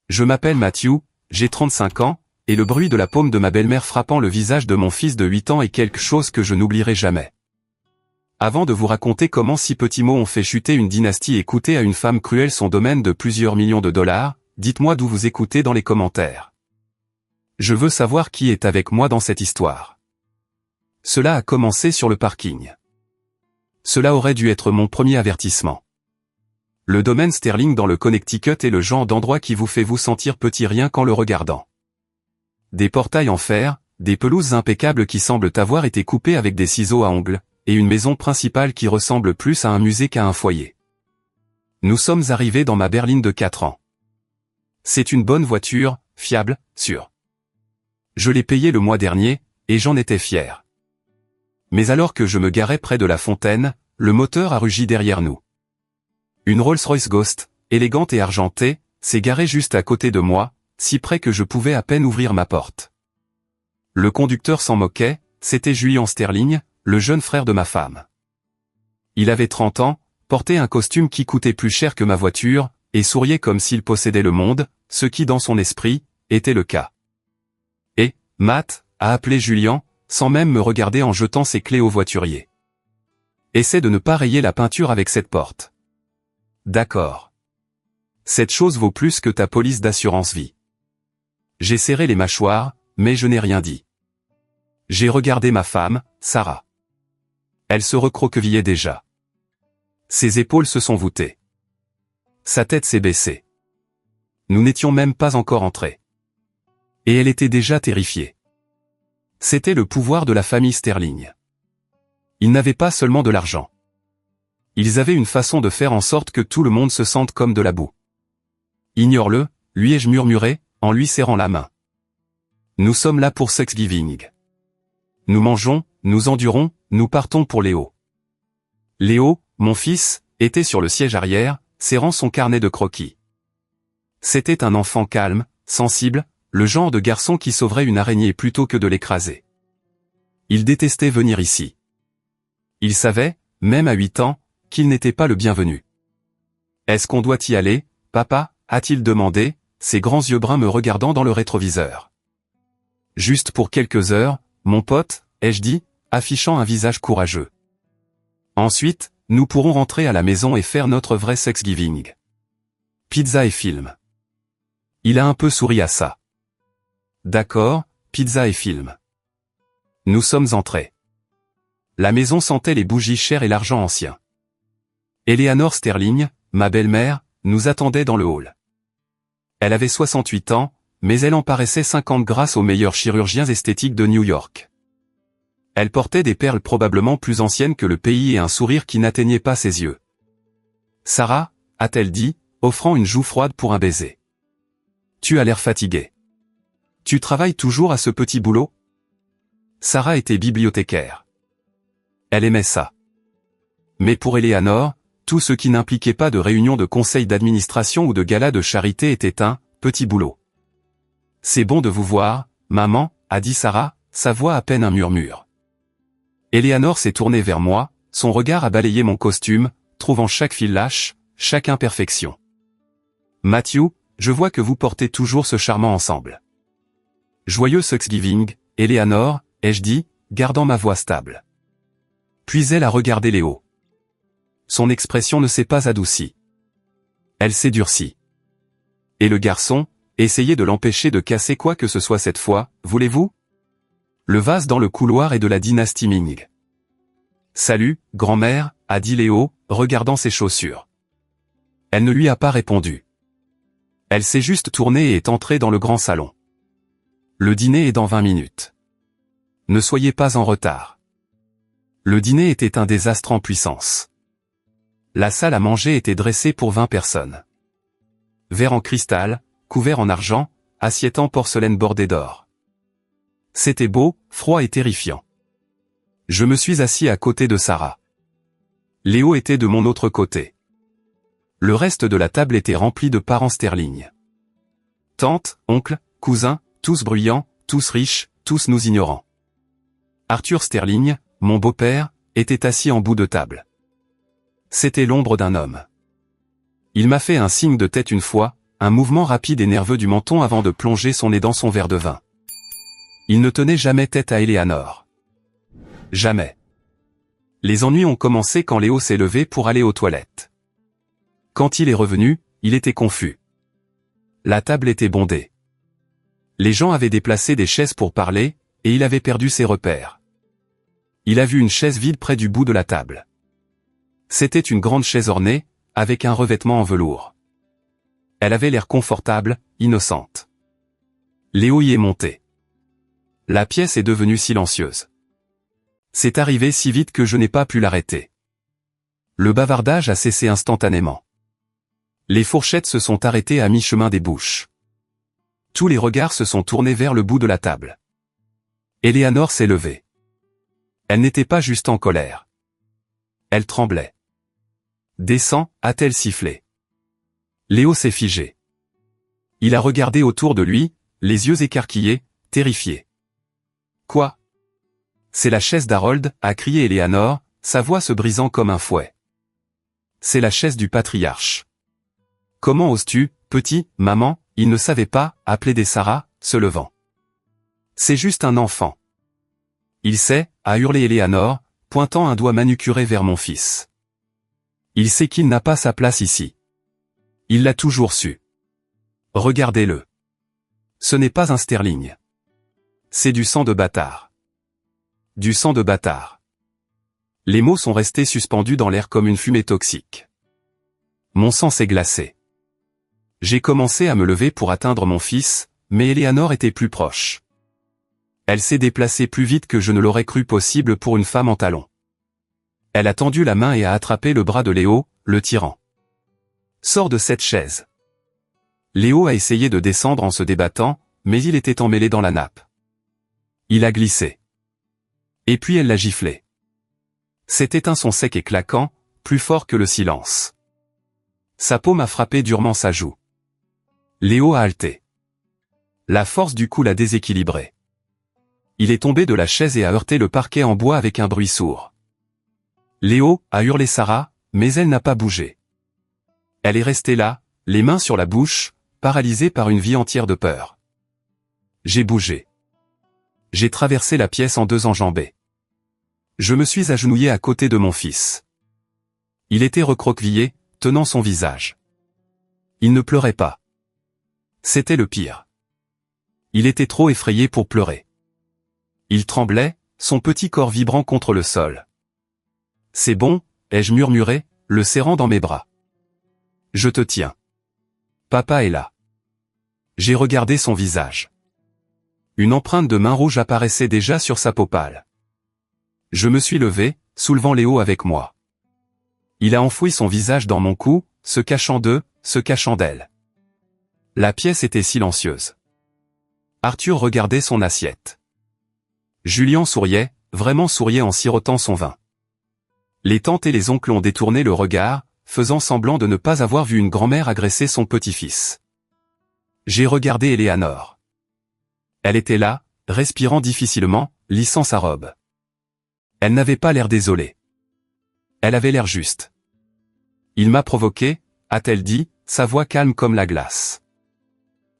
Je m'appelle Matthew, j'ai 35 ans, et le bruit de la paume de ma belle-mère frappant le visage de mon fils de 8 ans est quelque chose que je n'oublierai jamais. Avant de vous raconter comment 6 petits mots ont fait chuter une dynastie et coûter à une femme cruelle son domaine de plusieurs millions de dollars, dites-moi d'où vous écoutez dans les commentaires. Je veux savoir qui est avec moi dans cette histoire. Cela a commencé sur le parking. Cela aurait dû être mon premier avertissement. Le domaine Sterling dans le Connecticut est le genre d'endroit qui vous fait vous sentir petit rien qu'en le regardant. Des portails en fer, des pelouses impeccables qui semblent avoir été coupées avec des ciseaux à ongles, et une maison principale qui ressemble plus à un musée qu'à un foyer. Nous sommes arrivés dans ma berline de 4 ans. C'est une bonne voiture, fiable, sûre. Je l'ai payée le mois dernier, et j'en étais fier. Mais alors que je me garais près de la fontaine, le moteur a rugi derrière nous. Une Rolls-Royce Ghost, élégante et argentée, s'est garée juste à côté de moi, si près que je pouvais à peine ouvrir ma porte. Le conducteur s'en moquait, c'était Julian Sterling, le jeune frère de ma femme. Il avait 30 ans, portait un costume qui coûtait plus cher que ma voiture, et souriait comme s'il possédait le monde, ce qui dans son esprit, était le cas. Et, Matt, a appelé Julian, sans même me regarder en jetant ses clés au voiturier. Essaie de ne pas rayer la peinture avec cette porte. D'accord. Cette chose vaut plus que ta police d'assurance vie. J'ai serré les mâchoires, mais je n'ai rien dit. J'ai regardé ma femme, Sarah. Elle se recroquevillait déjà. Ses épaules se sont voûtées. Sa tête s'est baissée. Nous n'étions même pas encore entrés. Et elle était déjà terrifiée. C'était le pouvoir de la famille Sterling. Ils n'avaient pas seulement de l'argent. Ils avaient une façon de faire en sorte que tout le monde se sente comme de la boue. Ignore-le, lui ai-je murmuré, en lui serrant la main. Nous sommes là pour Thanksgiving. Nous mangeons, nous endurons, nous partons pour Léo. Léo, mon fils, était sur le siège arrière, serrant son carnet de croquis. C'était un enfant calme, sensible, le genre de garçon qui sauverait une araignée plutôt que de l'écraser. Il détestait venir ici. Il savait, même à 8 ans, qu'il n'était pas le bienvenu. « Est-ce qu'on doit y aller, papa ?» a-t-il demandé, ses grands yeux bruns me regardant dans le rétroviseur. « Juste pour quelques heures, mon pote, ai-je dit, affichant un visage courageux. Ensuite, nous pourrons rentrer à la maison et faire notre vrai Thanksgiving. Pizza et film. » Il a un peu souri à ça. D'accord, pizza et film. Nous sommes entrés. La maison sentait les bougies chères et l'argent ancien. Eleanor Sterling, ma belle-mère, nous attendait dans le hall. Elle avait 68 ans, mais elle en paraissait 50 grâce aux meilleurs chirurgiens esthétiques de New York. Elle portait des perles probablement plus anciennes que le pays et un sourire qui n'atteignait pas ses yeux. « Sarah » a-t-elle dit, offrant une joue froide pour un baiser. « Tu as l'air fatiguée. Tu travailles toujours à ce petit boulot ?» Sarah était bibliothécaire. Elle aimait ça. Mais pour Eleanor, tout ce qui n'impliquait pas de réunion de conseil d'administration ou de gala de charité était un petit boulot. « C'est bon de vous voir, maman » a dit Sarah, sa voix à peine un murmure. Eleanor s'est tournée vers moi, son regard a balayé mon costume, trouvant chaque fil lâche, chaque imperfection. « Matthew, je vois que vous portez toujours ce charmant ensemble. »« Joyeux Thanksgiving, Eleanor » ai-je dit, gardant ma voix stable. Puis elle a regardé Léo. Son expression ne s'est pas adoucie. Elle s'est durcie. Et le garçon, essayez de l'empêcher de casser quoi que ce soit cette fois, voulez-vous? Le vase dans le couloir est de la dynastie Ming. Salut, grand-mère, a dit Léo, regardant ses chaussures. Elle ne lui a pas répondu. Elle s'est juste tournée et est entrée dans le grand salon. Le dîner est dans 20 minutes. Ne soyez pas en retard. Le dîner était un désastre en puissance. La salle à manger était dressée pour 20 personnes. Verre en cristal, couvert en argent, assiette en porcelaine bordée d'or. C'était beau, froid et terrifiant. Je me suis assis à côté de Sarah. Léo était de mon autre côté. Le reste de la table était rempli de parents Sterling. Tantes, oncles, cousins, tous bruyants, tous riches, tous nous ignorants. Arthur Sterling, mon beau-père, était assis en bout de table. C'était l'ombre d'un homme. Il m'a fait un signe de tête une fois, un mouvement rapide et nerveux du menton avant de plonger son nez dans son verre de vin. Il ne tenait jamais tête à Eleanor. Jamais. Les ennuis ont commencé quand Léo s'est levé pour aller aux toilettes. Quand il est revenu, il était confus. La table était bondée. Les gens avaient déplacé des chaises pour parler, et il avait perdu ses repères. Il a vu une chaise vide près du bout de la table. C'était une grande chaise ornée, avec un revêtement en velours. Elle avait l'air confortable, innocente. Léo y est monté. La pièce est devenue silencieuse. C'est arrivé si vite que je n'ai pas pu l'arrêter. Le bavardage a cessé instantanément. Les fourchettes se sont arrêtées à mi-chemin des bouches. Tous les regards se sont tournés vers le bout de la table. Eleanor s'est levée. Elle n'était pas juste en colère. Elle tremblait. Descends, a-t-elle sifflé. Léo s'est figé. Il a regardé autour de lui, les yeux écarquillés, terrifié. Quoi? C'est la chaise d'Harold, a crié Eleanor, sa voix se brisant comme un fouet. C'est la chaise du patriarche. Comment oses-tu, petit, maman, il ne savait pas, a plaidé Sarah, se levant. C'est juste un enfant. Il sait, a hurlé Eleanor, pointant un doigt manucuré vers mon fils. Il sait qu'il n'a pas sa place ici. Il l'a toujours su. Regardez-le. Ce n'est pas un sterling. C'est du sang de bâtard. Du sang de bâtard. Les mots sont restés suspendus dans l'air comme une fumée toxique. Mon sang s'est glacé. J'ai commencé à me lever pour atteindre mon fils, mais Eleanor était plus proche. Elle s'est déplacée plus vite que je ne l'aurais cru possible pour une femme en talons. Elle a tendu la main et a attrapé le bras de Léo, le tirant. Sors de cette chaise. Léo a essayé de descendre en se débattant, mais il était emmêlé dans la nappe. Il a glissé. Et puis elle l'a giflé. C'était un son sec et claquant, plus fort que le silence. Sa paume a frappé durement sa joue. Léo a halté. La force du coup l'a déséquilibré. Il est tombé de la chaise et a heurté le parquet en bois avec un bruit sourd. Léo, a hurlé Sarah, mais elle n'a pas bougé. Elle est restée là, les mains sur la bouche, paralysée par une vie entière de peur. J'ai bougé. J'ai traversé la pièce en deux enjambées. Je me suis agenouillé à côté de mon fils. Il était recroquevillé, tenant son visage. Il ne pleurait pas. C'était le pire. Il était trop effrayé pour pleurer. Il tremblait, son petit corps vibrant contre le sol. C'est bon, ai-je murmuré, le serrant dans mes bras. Je te tiens. Papa est là. J'ai regardé son visage. Une empreinte de main rouge apparaissait déjà sur sa peau pâle. Je me suis levé, soulevant Léo avec moi. Il a enfoui son visage dans mon cou, se cachant d'elle. La pièce était silencieuse. Arthur regardait son assiette. Julien souriait, vraiment souriait en sirotant son vin. Les tantes et les oncles ont détourné le regard, faisant semblant de ne pas avoir vu une grand-mère agresser son petit-fils. J'ai regardé Eleanor. Elle était là, respirant difficilement, lissant sa robe. Elle n'avait pas l'air désolée. Elle avait l'air juste. Il m'a provoqué, a-t-elle dit, sa voix calme comme la glace.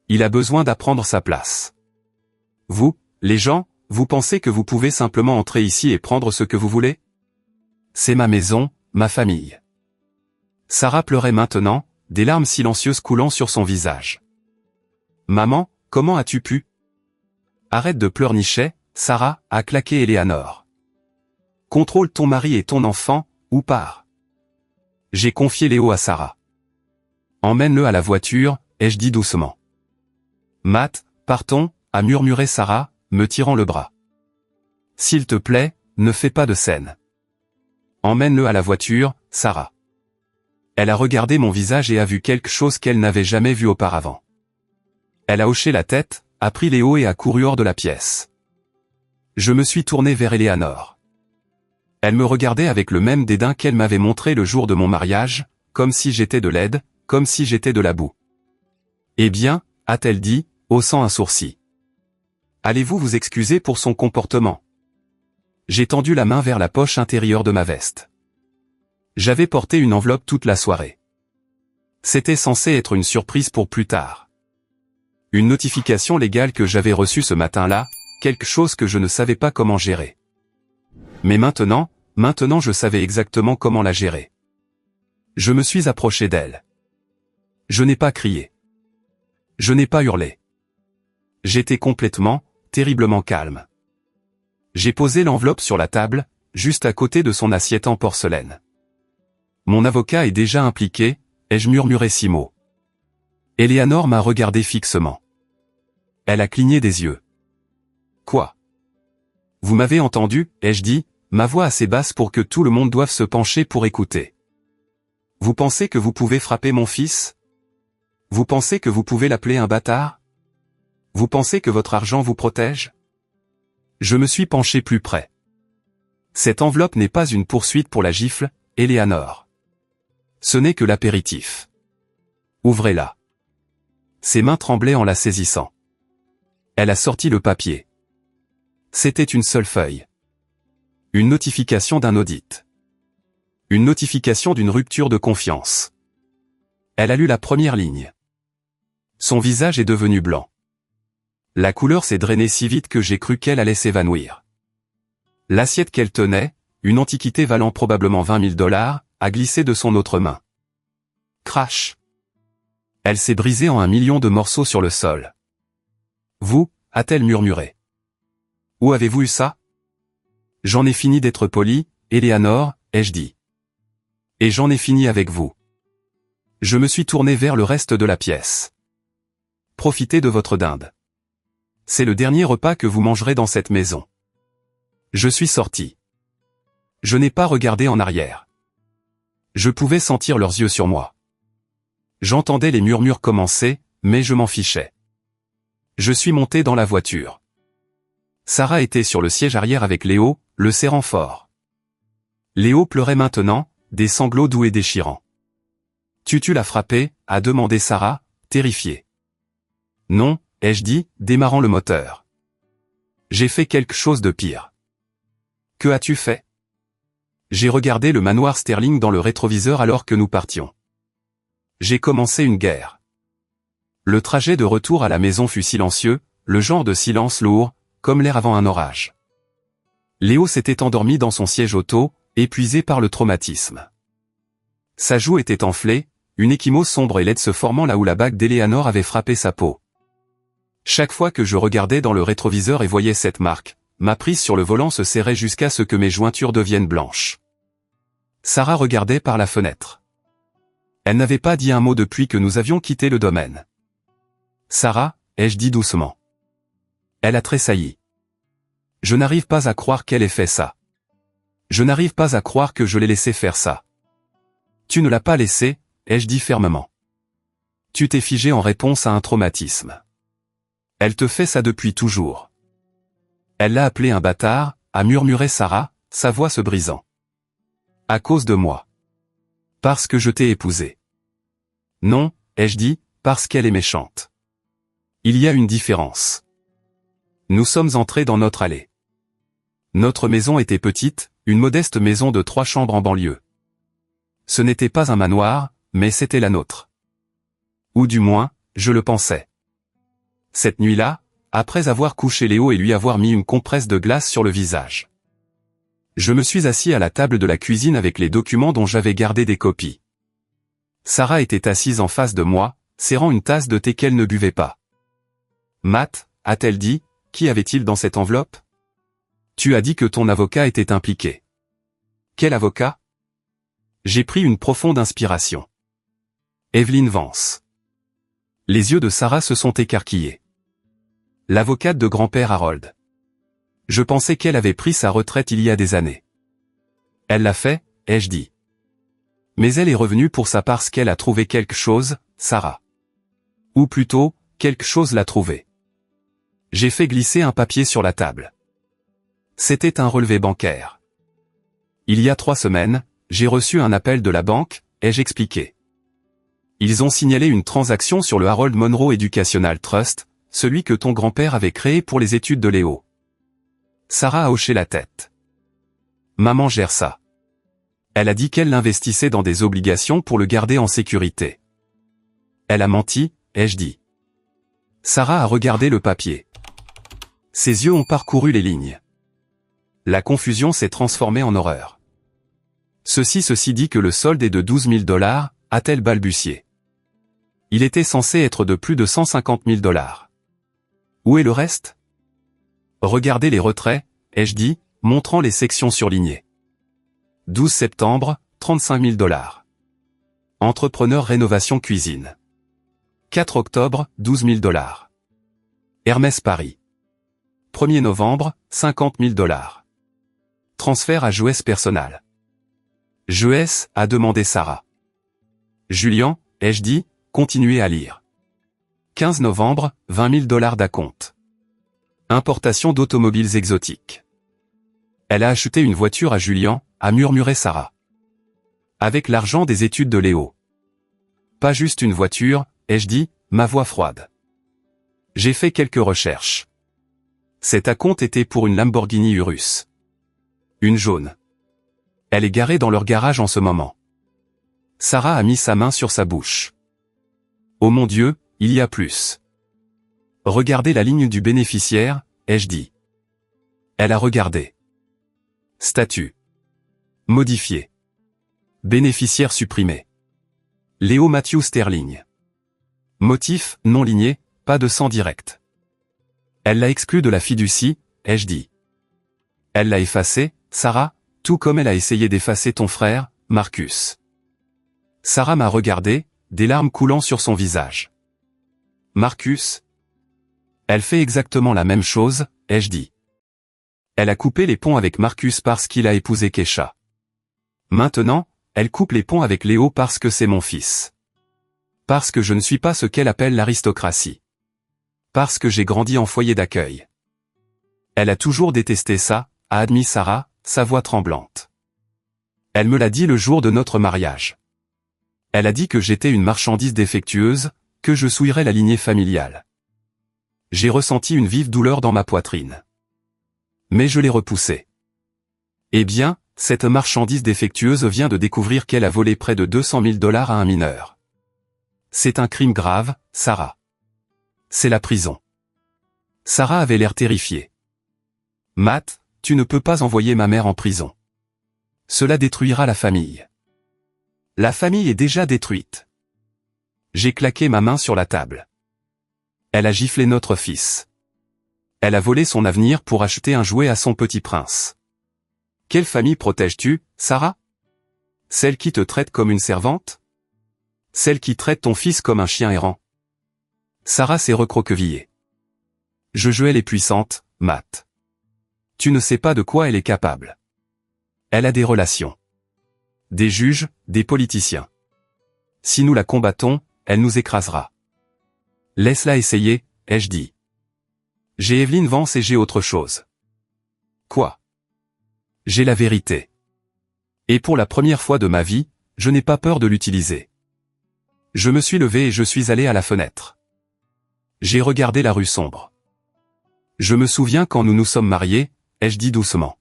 Il a besoin d'apprendre sa place. Vous, les gens, vous pensez que vous pouvez simplement entrer ici et prendre ce que vous voulez? C'est ma maison, ma famille. Sarah pleurait maintenant, des larmes silencieuses coulant sur son visage. Maman, comment as-tu pu? Arrête de pleurnicher, Sarah, a claqué Eleanor. Contrôle ton mari et ton enfant, ou pars. J'ai confié Léo à Sarah. Emmène-le à la voiture, ai-je dit doucement. Matt, partons, a murmuré Sarah, me tirant le bras. S'il te plaît, ne fais pas de scène. Emmène-le à la voiture, Sarah. Elle a regardé mon visage et a vu quelque chose qu'elle n'avait jamais vu auparavant. Elle a hoché la tête, a pris Léo et a couru hors de la pièce. Je me suis tourné vers Eleanor. Elle me regardait avec le même dédain qu'elle m'avait montré le jour de mon mariage, comme si j'étais de l'aide, comme si j'étais de la boue. Eh bien, a-t-elle dit, haussant un sourcil. Allez-vous vous excuser pour son comportement? J'ai tendu la main vers la poche intérieure de ma veste. J'avais porté une enveloppe toute la soirée. C'était censé être une surprise pour plus tard. Une notification légale que j'avais reçue ce matin-là, quelque chose que je ne savais pas comment gérer. Mais maintenant je savais exactement comment la gérer. Je me suis approché d'elle. Je n'ai pas crié. Je n'ai pas hurlé. J'étais complètement, terriblement calme. J'ai posé l'enveloppe sur la table, juste à côté de son assiette en porcelaine. Mon avocat est déjà impliqué, ai-je murmuré 6 mots. Eleanor m'a regardé fixement. Elle a cligné des yeux. Quoi? Vous m'avez entendu, ai-je dit, ma voix assez basse pour que tout le monde doive se pencher pour écouter. Vous pensez que vous pouvez frapper mon fils? Vous pensez que vous pouvez l'appeler un bâtard? Vous pensez que votre argent vous protège? Je me suis penché plus près. Cette enveloppe n'est pas une poursuite pour la gifle, Eleanor. Ce n'est que l'apéritif. Ouvrez-la. Ses mains tremblaient en la saisissant. Elle a sorti le papier. C'était une seule feuille. Une notification d'un audit. Une notification d'une rupture de confiance. Elle a lu la première ligne. Son visage est devenu blanc. La couleur s'est drainée si vite que j'ai cru qu'elle allait s'évanouir. L'assiette qu'elle tenait, une antiquité valant probablement $20 000, a glissé de son autre main. Crash! Elle s'est brisée en 1 million de morceaux sur le sol. Vous, a-t-elle murmuré. Où avez-vous eu ça? J'en ai fini d'être poli, Eleanor, ai-je dit. Et j'en ai fini avec vous. Je me suis tourné vers le reste de la pièce. Profitez de votre dinde. C'est le dernier repas que vous mangerez dans cette maison. Je suis sorti. Je n'ai pas regardé en arrière. Je pouvais sentir leurs yeux sur moi. J'entendais les murmures commencer, mais je m'en fichais. Je suis monté dans la voiture. Sarah était sur le siège arrière avec Léo, le serrant fort. Léo pleurait maintenant, des sanglots doux et déchirants. Tu l'as frappé, a demandé Sarah, terrifiée. Non, ai-je dit, démarrant le moteur. J'ai fait quelque chose de pire. Que as-tu fait? J'ai regardé le manoir Sterling dans le rétroviseur alors que nous partions. J'ai commencé une guerre. Le trajet de retour à la maison fut silencieux, le genre de silence lourd, comme l'air avant un orage. Léo s'était endormi dans son siège auto, épuisé par le traumatisme. Sa joue était enflée, une ecchymose sombre et laide se formant là où la bague d'Eleanor avait frappé sa peau. Chaque fois que je regardais dans le rétroviseur et voyais cette marque, ma prise sur le volant se serrait jusqu'à ce que mes jointures deviennent blanches. Sarah regardait par la fenêtre. Elle n'avait pas dit un mot depuis que nous avions quitté le domaine. Sarah, ai-je dit doucement. Elle a tressailli. Je n'arrive pas à croire qu'elle ait fait ça. Je n'arrive pas à croire que je l'ai laissé faire ça. Tu ne l'as pas laissé, ai-je dit fermement. Tu t'es figé en réponse à un traumatisme. Elle te fait ça depuis toujours. Elle l'a appelé un bâtard, a murmuré Sarah, sa voix se brisant. À cause de moi. Parce que je t'ai épousée. Non, ai-je dit, parce qu'elle est méchante. Il y a une différence. Nous sommes entrés dans notre allée. Notre maison était petite, une modeste maison de 3 chambres en banlieue. Ce n'était pas un manoir, mais c'était la nôtre. Ou du moins, je le pensais. Cette nuit-là, après avoir couché Léo et lui avoir mis une compresse de glace sur le visage. Je me suis assis à la table de la cuisine avec les documents dont j'avais gardé des copies. Sarah était assise en face de moi, serrant une tasse de thé qu'elle ne buvait pas. Matt, a-t-elle dit, qu'y avait-il dans cette enveloppe? Tu as dit que ton avocat était impliqué. Quel avocat? J'ai pris une profonde inspiration. Evelyn Vance. Les yeux de Sarah se sont écarquillés. L'avocate de grand-père Harold. Je pensais qu'elle avait pris sa retraite il y a des années. Elle l'a fait, ai-je dit. Mais elle est revenue pour ça parce qu'elle a trouvé quelque chose, Sarah. Ou plutôt, quelque chose l'a trouvé. J'ai fait glisser un papier sur la table. C'était un relevé bancaire. Il y a 3 semaines, j'ai reçu un appel de la banque, ai-je expliqué. Ils ont signalé une transaction sur le Harold Monroe Educational Trust, celui que ton grand-père avait créé pour les études de Léo. Sarah a hoché la tête. Maman gère ça. Elle a dit qu'elle l'investissait dans des obligations pour le garder en sécurité. Elle a menti, ai-je dit. Sarah a regardé le papier. Ses yeux ont parcouru les lignes. La confusion s'est transformée en horreur. Ceci dit que le solde est de 12 000 $, a-t-elle balbutié. Il était censé être de plus de 150 000 $. Où est le reste? Regardez les retraits, ai-je dit, montrant les sections surlignées. 12 septembre, 35 000 $. Entrepreneur rénovation cuisine. 4 octobre, 12 000 $. Hermès Paris. 1er novembre, 50 000 $. Transfert à Jouès personnel. Jouès, a demandé Sarah. Julien, ai-je dit, continuez à lire. 15 novembre, 20 000 $ d'acompte. Importation d'automobiles exotiques. Elle a acheté une voiture à Julien, a murmuré Sarah. Avec l'argent des études de Léo. Pas juste une voiture, ai-je dit, ma voix froide. J'ai fait quelques recherches. Cet acompte était pour une Lamborghini Urus. Une jaune. Elle est garée dans leur garage en ce moment. Sarah a mis sa main sur sa bouche. Oh mon Dieu, il y a plus. Regardez la ligne du bénéficiaire, ai-je dit. Elle a regardé. Statut. Modifié. Bénéficiaire supprimé. Léo Matthew Sterling. Motif, non ligné, pas de sang direct. Elle l'a exclu de la fiducie, ai-je dit. Elle l'a effacé, Sarah, tout comme elle a essayé d'effacer ton frère, Marcus. Sarah m'a regardé, des larmes coulant sur son visage. Marcus? Elle fait exactement la même chose, ai-je dit. Elle a coupé les ponts avec Marcus parce qu'il a épousé Kesha. Maintenant, elle coupe les ponts avec Léo parce que c'est mon fils. Parce que je ne suis pas ce qu'elle appelle l'aristocratie. Parce que j'ai grandi en foyer d'accueil. Elle a toujours détesté ça, a admis Sarah, sa voix tremblante. Elle me l'a dit le jour de notre mariage. Elle a dit que j'étais une marchandise défectueuse, que je souillerais la lignée familiale. J'ai ressenti une vive douleur dans ma poitrine. Mais je l'ai repoussée. Eh bien, cette marchandise défectueuse vient de découvrir qu'elle a volé près de 200 000 $ à un mineur. C'est un crime grave, Sarah. C'est la prison. Sarah avait l'air terrifiée. Matt, tu ne peux pas envoyer ma mère en prison. Cela détruira la famille. La famille est déjà détruite. J'ai claqué ma main sur la table. Elle a giflé notre fils. Elle a volé son avenir pour acheter un jouet à son petit prince. Quelle famille protèges-tu, Sarah? Celle qui te traite comme une servante? Celle qui traite ton fils comme un chien errant? Sarah s'est recroquevillée. Elle est puissante, Matt. Tu ne sais pas de quoi elle est capable. Elle a des relations. Des juges, des politiciens. Si nous la combattons, elle nous écrasera. Laisse-la essayer, ai-je dit. J'ai Evelyn Vance et j'ai autre chose. Quoi? J'ai la vérité. Et pour la première fois de ma vie, je n'ai pas peur de l'utiliser. Je me suis levé et je suis allé à la fenêtre. J'ai regardé la rue sombre. Je me souviens quand nous nous sommes mariés, ai-je dit doucement.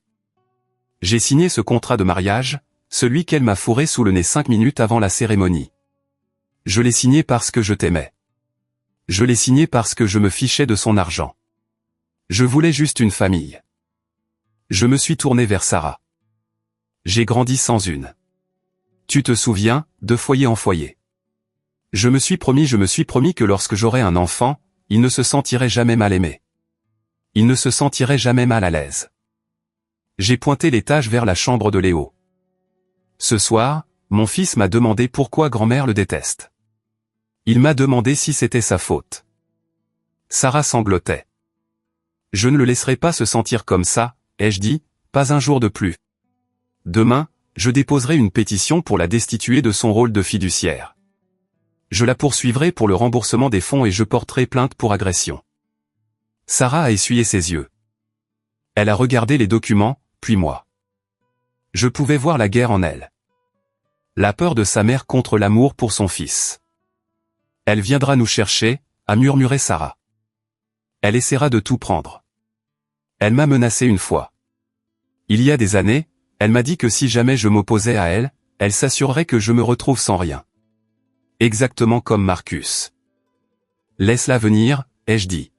J'ai signé ce contrat de mariage, celui qu'elle m'a fourré sous le nez 5 minutes avant la cérémonie. Je l'ai signé parce que je t'aimais. Je l'ai signé parce que je me fichais de son argent. Je voulais juste une famille. Je me suis tourné vers Sarah. J'ai grandi sans une. Tu te souviens, de foyer en foyer. Je me suis promis que lorsque j'aurais un enfant, il ne se sentirait jamais mal aimé. Il ne se sentirait jamais mal à l'aise. J'ai pointé l'étage vers la chambre de Léo. Ce soir, mon fils m'a demandé pourquoi grand-mère le déteste. Il m'a demandé si c'était sa faute. Sarah sanglotait. Je ne le laisserai pas se sentir comme ça, ai-je dit, pas un jour de plus. Demain, je déposerai une pétition pour la destituer de son rôle de fiduciaire. Je la poursuivrai pour le remboursement des fonds et je porterai plainte pour agression. Sarah a essuyé ses yeux. Elle a regardé les documents, puis moi. Je pouvais voir la guerre en elle. La peur de sa mère contre l'amour pour son fils. Elle viendra nous chercher, a murmuré Sarah. Elle essaiera de tout prendre. Elle m'a menacé une fois. Il y a des années, elle m'a dit que si jamais je m'opposais à elle, elle s'assurerait que je me retrouve sans rien. Exactement comme Marcus. Laisse-la venir, ai-je dit.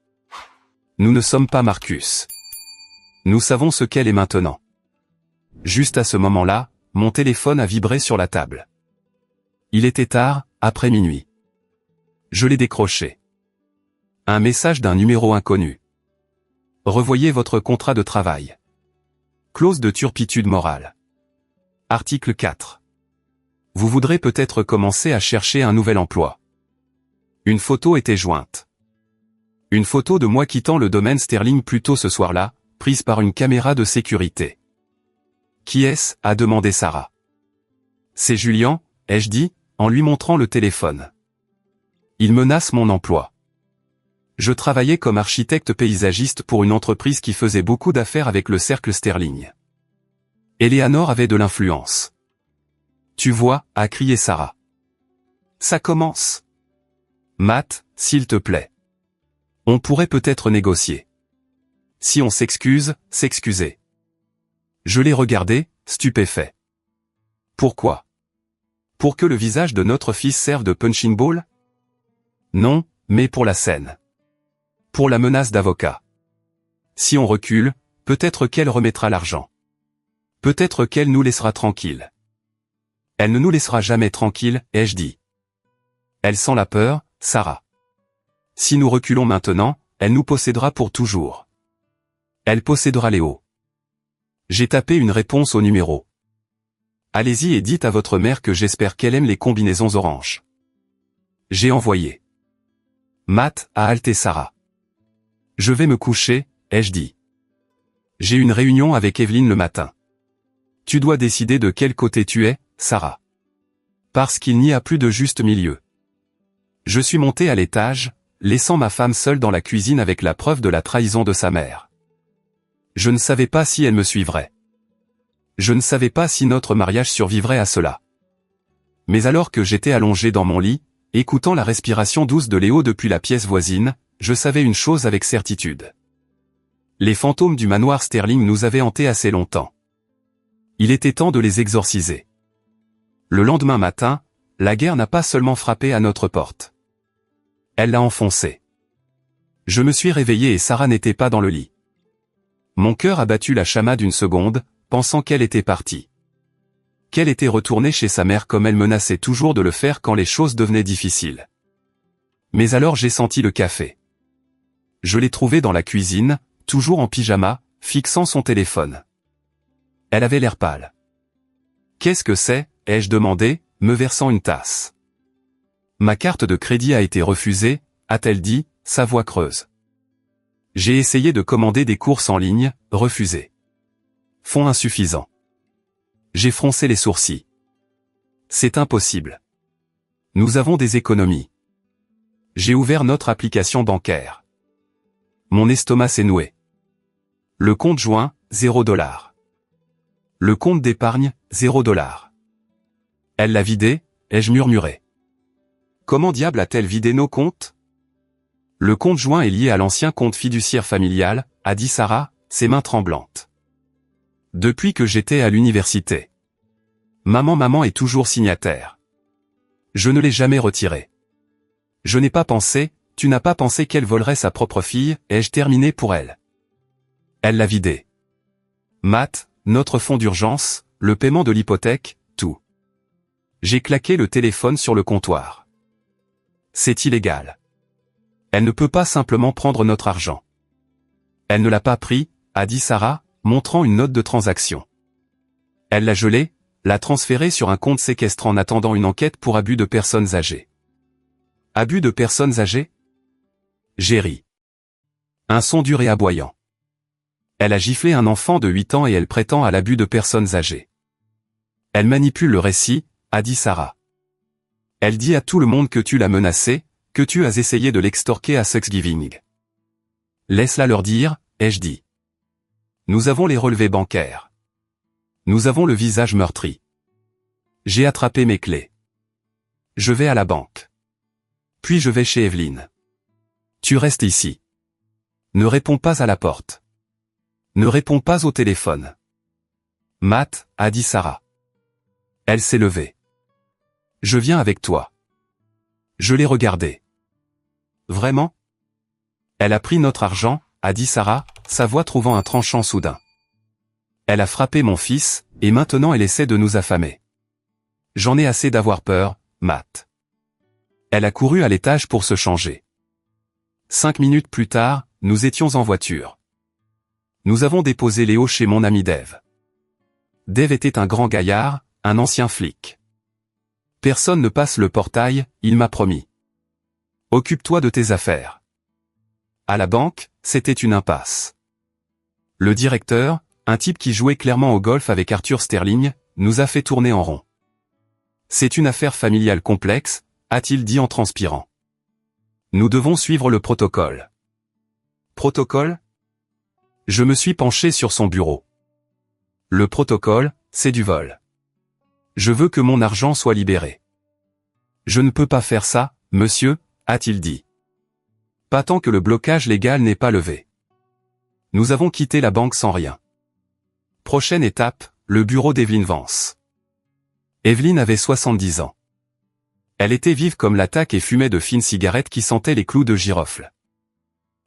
Nous ne sommes pas Marcus. Nous savons ce qu'elle est maintenant. Juste à ce moment-là, mon téléphone a vibré sur la table. Il était tard, après minuit. Je l'ai décroché. Un message d'un numéro inconnu. Revoyez votre contrat de travail. Clause de turpitude morale. Article 4. Vous voudrez peut-être commencer à chercher un nouvel emploi. Une photo était jointe. Une photo de moi quittant le domaine Sterling plus tôt ce soir-là, prise par une caméra de sécurité. Qui est-ce ? A demandé Sarah. C'est Julien, ai-je dit, en lui montrant le téléphone. Il menace mon emploi. Je travaillais comme architecte paysagiste pour une entreprise qui faisait beaucoup d'affaires avec le cercle Sterling. Eleanor avait de l'influence. Tu vois, a crié Sarah. Ça commence. Matt, s'il te plaît. On pourrait peut-être négocier. Si on s'excuse, s'excuser. Je l'ai regardé, stupéfait. Pourquoi ? Pour que le visage de notre fils serve de punching ball ? Non, mais pour la scène. Pour la menace d'avocat. Si on recule, peut-être qu'elle remettra l'argent. Peut-être qu'elle nous laissera tranquilles. Elle ne nous laissera jamais tranquilles, ai-je dit. Elle sent la peur, Sarah. Si nous reculons maintenant, elle nous possédera pour toujours. Elle possédera Léo. J'ai tapé une réponse au numéro. Allez-y et dites à votre mère que j'espère qu'elle aime les combinaisons oranges. J'ai envoyé. Matt, a halté Sarah. Je vais me coucher, ai-je dit. J'ai une réunion avec Evelyne le matin. Tu dois décider de quel côté tu es, Sarah. Parce qu'il n'y a plus de juste milieu. Je suis monté à l'étage, laissant ma femme seule dans la cuisine avec la preuve de la trahison de sa mère. Je ne savais pas si elle me suivrait. Je ne savais pas si notre mariage survivrait à cela. Mais alors que j'étais allongé dans mon lit, écoutant la respiration douce de Léo depuis la pièce voisine, je savais une chose avec certitude. Les fantômes du manoir Sterling nous avaient hantés assez longtemps. Il était temps de les exorciser. Le lendemain matin, la guerre n'a pas seulement frappé à notre porte. Elle l'a enfoncée. Je me suis réveillé et Sarah n'était pas dans le lit. Mon cœur a battu la chamade d'une seconde, pensant qu'elle était partie. Qu'elle était retournée chez sa mère comme elle menaçait toujours de le faire quand les choses devenaient difficiles. Mais alors j'ai senti le café. Je l'ai trouvée dans la cuisine, toujours en pyjama, fixant son téléphone. Elle avait l'air pâle. « Qu'est-ce que c'est ?» ai-je demandé, me versant une tasse. « Ma carte de crédit a été refusée », a-t-elle dit, sa voix creuse. J'ai essayé de commander des courses en ligne, refusé. Fonds insuffisant. J'ai froncé les sourcils. C'est impossible. Nous avons des économies. J'ai ouvert notre application bancaire. Mon estomac s'est noué. Le compte joint, $0. Le compte d'épargne, $0. Elle l'a vidé, ai-je murmuré. Comment diable a-t-elle vidé nos comptes ? Le compte joint est lié à l'ancien compte fiduciaire familial, a dit Sarah, ses mains tremblantes. Depuis que j'étais à l'université. Maman est toujours signataire. Je ne l'ai jamais retiré. Je n'ai pas pensé, tu n'as pas pensé qu'elle volerait sa propre fille, ai-je terminé pour elle. Elle l'a vidé. Matt, notre fonds d'urgence, le paiement de l'hypothèque, tout. J'ai claqué le téléphone sur le comptoir. C'est illégal. Elle ne peut pas simplement prendre notre argent. Elle ne l'a pas pris, a dit Sarah, montrant une note de transaction. Elle l'a gelé, l'a transféré sur un compte séquestre en attendant une enquête pour abus de personnes âgées. Abus de personnes âgées ? J'ai ri. Un son dur et aboyant. Elle a giflé un enfant de 8 ans et elle prétend à l'abus de personnes âgées. Elle manipule le récit, a dit Sarah. Elle dit à tout le monde que tu l'as menacé, que tu as essayé de l'extorquer à Thanksgiving. Laisse-la leur dire, ai-je dit. Nous avons les relevés bancaires. Nous avons le visage meurtri. J'ai attrapé mes clés. Je vais à la banque. Puis je vais chez Evelyne. Tu restes ici. Ne réponds pas à la porte. Ne réponds pas au téléphone. Matt, a dit Sarah. Elle s'est levée. Je viens avec toi. Je l'ai regardé. Vraiment? Elle a pris notre argent, a dit Sarah, sa voix trouvant un tranchant soudain. Elle a frappé mon fils, et maintenant elle essaie de nous affamer. J'en ai assez d'avoir peur, Matt. Elle a couru à l'étage pour se changer. 5 minutes plus tard, nous étions en voiture. Nous avons déposé Léo chez mon ami Dave. Dave était un grand gaillard, un ancien flic. Personne ne passe le portail, il m'a promis. Occupe-toi de tes affaires. À la banque, c'était une impasse. Le directeur, un type qui jouait clairement au golf avec Arthur Sterling, nous a fait tourner en rond. C'est une affaire familiale complexe, a-t-il dit en transpirant. Nous devons suivre le protocole. Protocole? Je me suis penché sur son bureau. Le protocole, c'est du vol. Je veux que mon argent soit libéré. Je ne peux pas faire ça, monsieur, a-t-il dit. Pas tant que le blocage légal n'est pas levé. Nous avons quitté la banque sans rien. Prochaine étape, le bureau d'Evelyn Vance. Evelyn avait 70 ans. Elle était vive comme l'attaque et fumait de fines cigarettes qui sentaient les clous de girofle.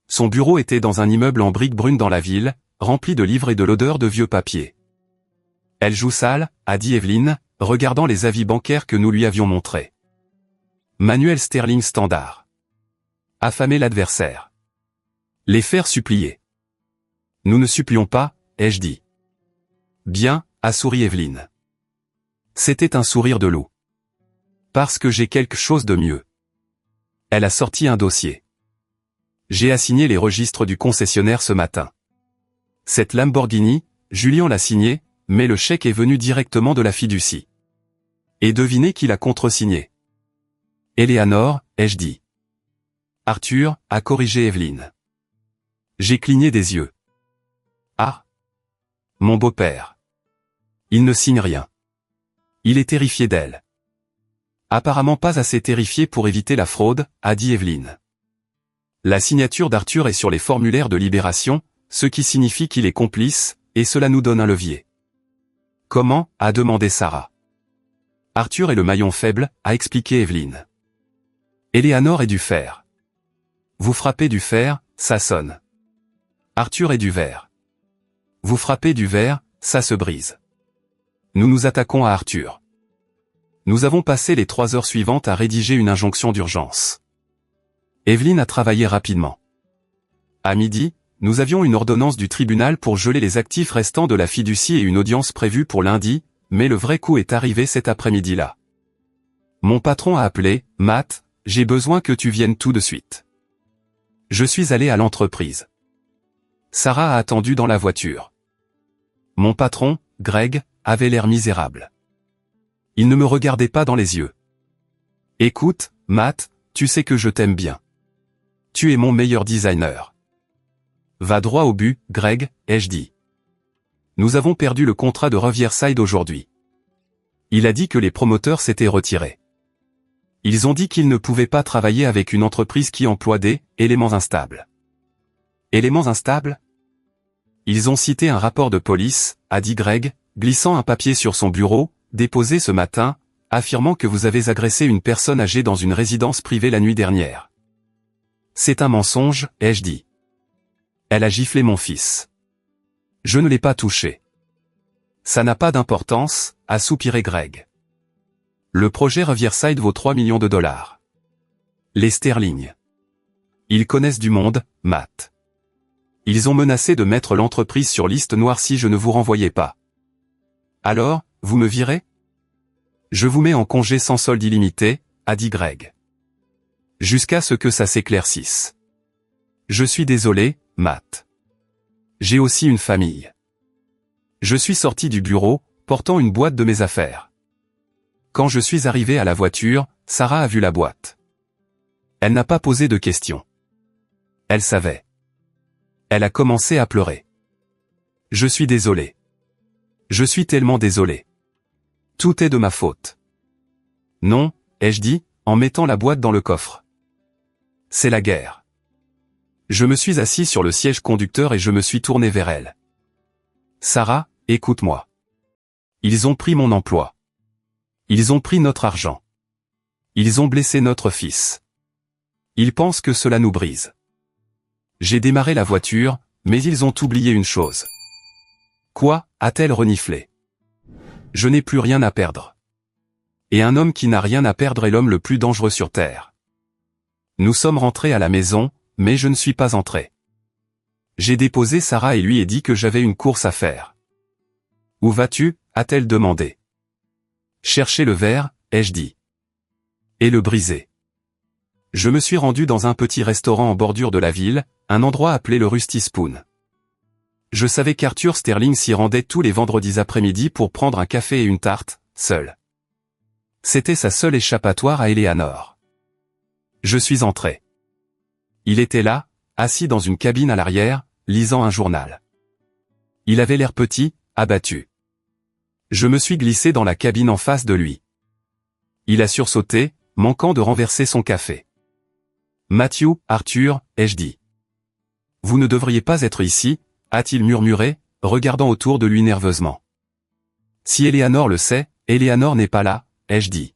Son bureau était dans un immeuble en briques brunes dans la ville, rempli de livres et de l'odeur de vieux papier. Elle joue sale, a dit Evelyn, regardant les avis bancaires que nous lui avions montrés. Manuel Sterling standard. Affamer l'adversaire. Les faire supplier. Nous ne supplions pas, ai-je dit. Bien, a souri Evelyn. C'était un sourire de loup. Parce que j'ai quelque chose de mieux. Elle a sorti un dossier. J'ai assigné les registres du concessionnaire ce matin. Cette Lamborghini, Julien l'a signée, mais le chèque est venu directement de la fiducie. Et devinez qui l'a contresigné. Eleanor, ai-je dit. Arthur, a corrigé Evelyn. J'ai cligné des yeux. Ah. Mon beau-père. Il ne signe rien. Il est terrifié d'elle. Apparemment pas assez terrifié pour éviter la fraude, a dit Evelyn. La signature d'Arthur est sur les formulaires de libération, ce qui signifie qu'il est complice, et cela nous donne un levier. Comment, a demandé Sarah. Arthur est le maillon faible, a expliqué Evelyn. Eleanor est du fer. Vous frappez du fer, ça sonne. Arthur est du verre. Vous frappez du verre, ça se brise. Nous nous attaquons à Arthur. Nous avons passé les 3 heures suivantes à rédiger une injonction d'urgence. Evelyn a travaillé rapidement. À midi, nous avions une ordonnance du tribunal pour geler les actifs restants de la fiducie et une audience prévue pour lundi, mais le vrai coup est arrivé cet après-midi-là. Mon patron a appelé, Matt, j'ai besoin que tu viennes tout de suite. Je suis allé à l'entreprise. Sarah a attendu dans la voiture. Mon patron, Greg, avait l'air misérable. Il ne me regardait pas dans les yeux. Écoute, Matt, tu sais que je t'aime bien. Tu es mon meilleur designer. Va droit au but, Greg, ai-je dit. Nous avons perdu le contrat de Riverside aujourd'hui. Il a dit que les promoteurs s'étaient retirés. Ils ont dit qu'ils ne pouvaient pas travailler avec une entreprise qui emploie des éléments instables. Éléments instables? Ils ont cité un rapport de police, a dit Greg, glissant un papier sur son bureau, déposé ce matin, affirmant que vous avez agressé une personne âgée dans une résidence privée la nuit dernière. C'est un mensonge, ai-je dit. Elle a giflé mon fils. Je ne l'ai pas touché. Ça n'a pas d'importance, a soupiré Greg. Le projet Riverside vaut 3 millions de dollars. Les Sterling. Ils connaissent du monde, Matt. Ils ont menacé de mettre l'entreprise sur liste noire si je ne vous renvoyais pas. Alors, vous me virez? Je vous mets en congé sans solde illimité, a dit Greg. Jusqu'à ce que ça s'éclaircisse. Je suis désolé, Matt. J'ai aussi une famille. Je suis sorti du bureau, portant une boîte de mes affaires. Quand je suis arrivé à la voiture, Sarah a vu la boîte. Elle n'a pas posé de questions. Elle savait. Elle a commencé à pleurer. Je suis désolé. Je suis tellement désolé. Tout est de ma faute. Non, ai-je dit, en mettant la boîte dans le coffre. C'est la guerre. Je me suis assis sur le siège conducteur et je me suis tourné vers elle. Sarah, écoute-moi. Ils ont pris mon emploi. Ils ont pris notre argent. Ils ont blessé notre fils. Ils pensent que cela nous brise. J'ai démarré la voiture, mais ils ont oublié une chose. Quoi, a-t-elle reniflé. Je n'ai plus rien à perdre. Et un homme qui n'a rien à perdre est l'homme le plus dangereux sur Terre. Nous sommes rentrés à la maison, mais je ne suis pas entré. J'ai déposé Sarah et lui ai dit que j'avais une course à faire. Où vas-tu, a-t-elle demandé. Chercher le verre, ai-je dit. Et le briser. Je me suis rendu dans un petit restaurant en bordure de la ville, un endroit appelé le Rusty Spoon. Je savais qu'Arthur Sterling s'y rendait tous les vendredis après-midi pour prendre un café et une tarte, seul. C'était sa seule échappatoire à Eleanor. Je suis entré. Il était là, assis dans une cabine à l'arrière, lisant un journal. Il avait l'air petit, abattu. Je me suis glissé dans la cabine en face de lui. Il a sursauté, manquant de renverser son café. Matthew, Arthur, ai-je dit. Vous ne devriez pas être ici, a-t-il murmuré, regardant autour de lui nerveusement. Si Eleanor le sait, Eleanor n'est pas là, ai-je dit.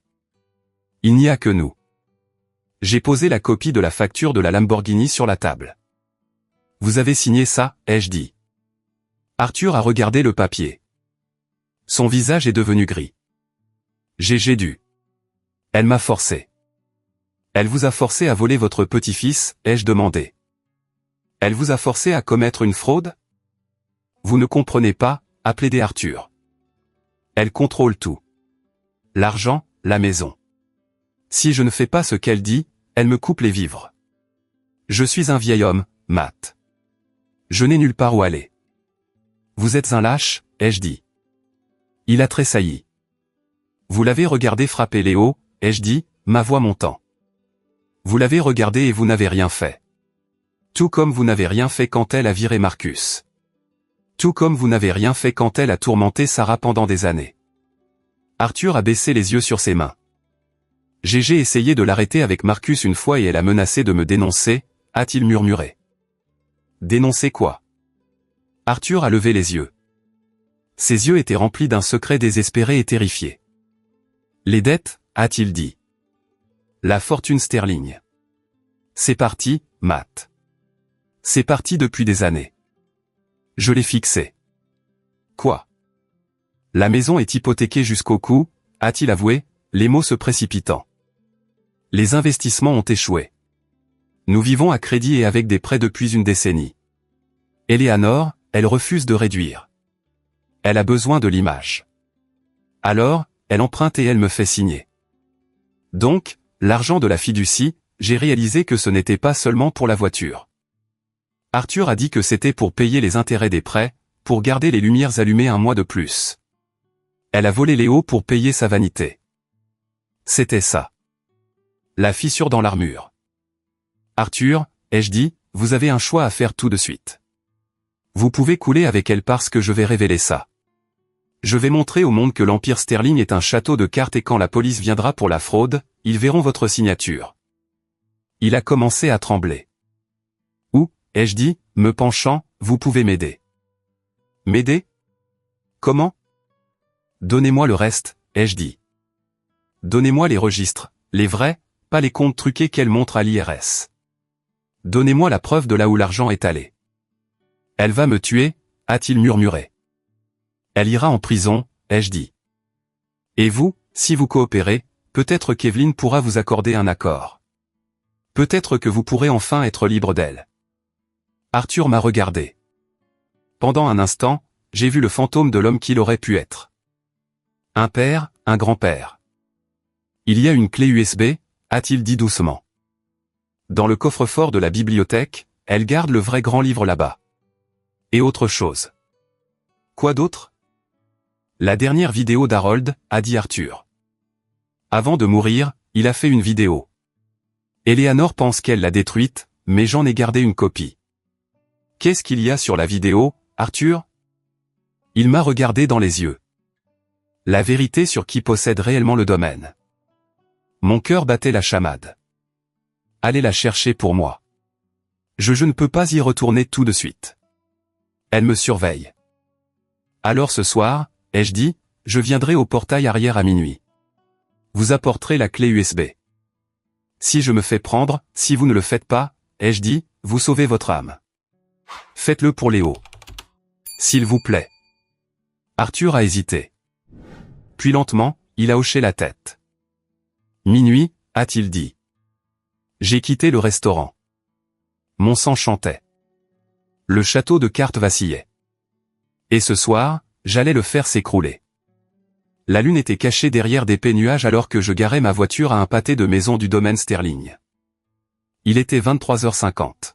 Il n'y a que nous. J'ai posé la copie de la facture de la Lamborghini sur la table. Vous avez signé ça, ai-je dit. Arthur a regardé le papier. Son visage est devenu gris. J'ai dû. Elle m'a forcé. Elle vous a forcé à voler votre petit-fils, ai-je demandé. Elle vous a forcé à commettre une fraude? Vous ne comprenez pas, a plaidé Arthur. Elle contrôle tout. L'argent, la maison. Si je ne fais pas ce qu'elle dit, elle me coupe les vivres. Je suis un vieil homme, Matt. Je n'ai nulle part où aller. Vous êtes un lâche, ai-je dit. Il a tressailli. Vous l'avez regardé frapper Léo, ai-je dit, ma voix montant. Vous l'avez regardé et vous n'avez rien fait. Tout comme vous n'avez rien fait quand elle a viré Marcus. Tout comme vous n'avez rien fait quand elle a tourmenté Sarah pendant des années. Arthur a baissé les yeux sur ses mains. J'ai essayé de l'arrêter avec Marcus une fois et elle a menacé de me dénoncer, a-t-il murmuré. Dénoncer quoi? Arthur a levé les yeux. Ses yeux étaient remplis d'un secret désespéré et terrifié. Les dettes, a-t-il dit. La fortune Sterling. C'est parti, Matt. C'est parti depuis des années. Je l'ai fixé. Quoi? La maison est hypothéquée jusqu'au cou, a-t-il avoué, les mots se précipitant. Les investissements ont échoué. Nous vivons à crédit et avec des prêts depuis une décennie. Eleanor, elle refuse de réduire. Elle a besoin de l'image. Alors, elle emprunte et elle me fait signer. Donc, l'argent de la fiducie, j'ai réalisé que ce n'était pas seulement pour la voiture. Arthur a dit que c'était pour payer les intérêts des prêts, pour garder les lumières allumées un mois de plus. Elle a volé Léo pour payer sa vanité. C'était ça. La fissure dans l'armure. Arthur, ai-je dit, vous avez un choix à faire tout de suite. Vous pouvez couler avec elle parce que je vais révéler ça. Je vais montrer au monde que l'Empire Sterling est un château de cartes et quand la police viendra pour la fraude, ils verront votre signature. Il a commencé à trembler. Ou, ai-je dit, me penchant, vous pouvez m'aider. M'aider? Comment? Donnez-moi le reste, ai-je dit. Donnez-moi les registres, les vrais, pas les comptes truqués qu'elle montre à l'IRS. Donnez-moi la preuve de là où l'argent est allé. Elle va me tuer, a-t-il murmuré. Elle ira en prison, ai-je dit. Et vous, si vous coopérez, peut-être qu'Evelyn pourra vous accorder un accord. Peut-être que vous pourrez enfin être libre d'elle. Arthur m'a regardé. Pendant un instant, j'ai vu le fantôme de l'homme qu'il aurait pu être. Un père, un grand-père. Il y a une clé USB, a-t-il dit doucement. Dans le coffre-fort de la bibliothèque, elle garde le vrai grand livre là-bas. Et autre chose. Quoi d'autre? La dernière vidéo d'Harold, a dit Arthur. Avant de mourir, il a fait une vidéo. Eleanor pense qu'elle l'a détruite, mais j'en ai gardé une copie. Qu'est-ce qu'il y a sur la vidéo, Arthur? Il m'a regardé dans les yeux. La vérité sur qui possède réellement le domaine. Mon cœur battait la chamade. Allez la chercher pour moi. Je ne peux pas y retourner tout de suite. Elle me surveille. Alors ce soir, ai-je dit, je viendrai au portail arrière à minuit. Vous apporterez la clé USB. Si je me fais prendre, si vous ne le faites pas, ai-je dit, vous sauvez votre âme. Faites-le pour Léo. S'il vous plaît. Arthur a hésité. Puis lentement, il a hoché la tête. Minuit, a-t-il dit. J'ai quitté le restaurant. Mon sang chantait. Le château de cartes vacillait. Et ce soir, j'allais le faire s'écrouler. La lune était cachée derrière d'épais nuages alors que je garais ma voiture à un pâté de maison du domaine Sterling. Il était 23h50.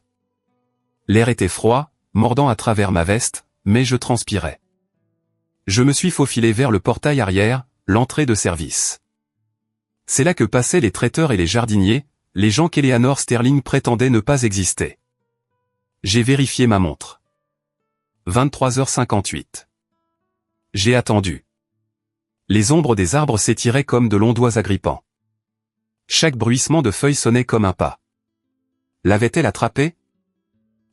L'air était froid, mordant à travers ma veste, mais je transpirais. Je me suis faufilé vers le portail arrière, l'entrée de service. C'est là que passaient les traiteurs et les jardiniers, les gens qu'Eleanor Sterling prétendait ne pas exister. J'ai vérifié ma montre. 23h58. J'ai attendu. Les ombres des arbres s'étiraient comme de longs doigts agrippants. Chaque bruissement de feuilles sonnait comme un pas. L'avait-elle attrapé?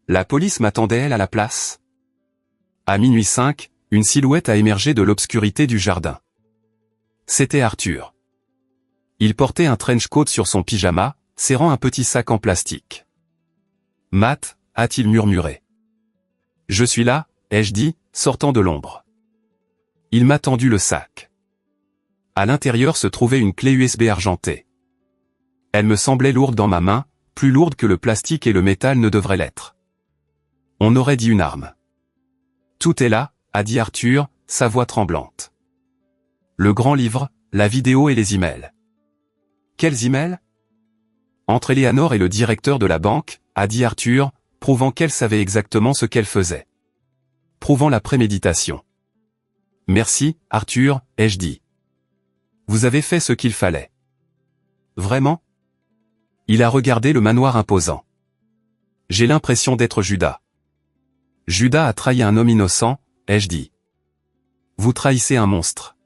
La police m'attendait-elle à la place? À minuit 5, une silhouette a émergé de l'obscurité du jardin. C'était Arthur. Il portait un trench coat sur son pyjama, serrant un petit sac en plastique. « Matt » a-t-il murmuré. « Je suis là » ai-je dit, sortant de l'ombre. Il m'a tendu le sac. À l'intérieur se trouvait une clé USB argentée. Elle me semblait lourde dans ma main, plus lourde que le plastique et le métal ne devrait l'être. On aurait dit une arme. « Tout est là » a dit Arthur, sa voix tremblante. Le grand livre, la vidéo et les emails. Quels emails? Entre Eleanor et le directeur de la banque, a dit Arthur, prouvant qu'elle savait exactement ce qu'elle faisait. Prouvant la préméditation. Merci, Arthur, ai-je dit. Vous avez fait ce qu'il fallait. Vraiment? Il a regardé le manoir imposant. J'ai l'impression d'être Judas. Judas a trahi un homme innocent, ai-je dit. Vous trahissez un monstre.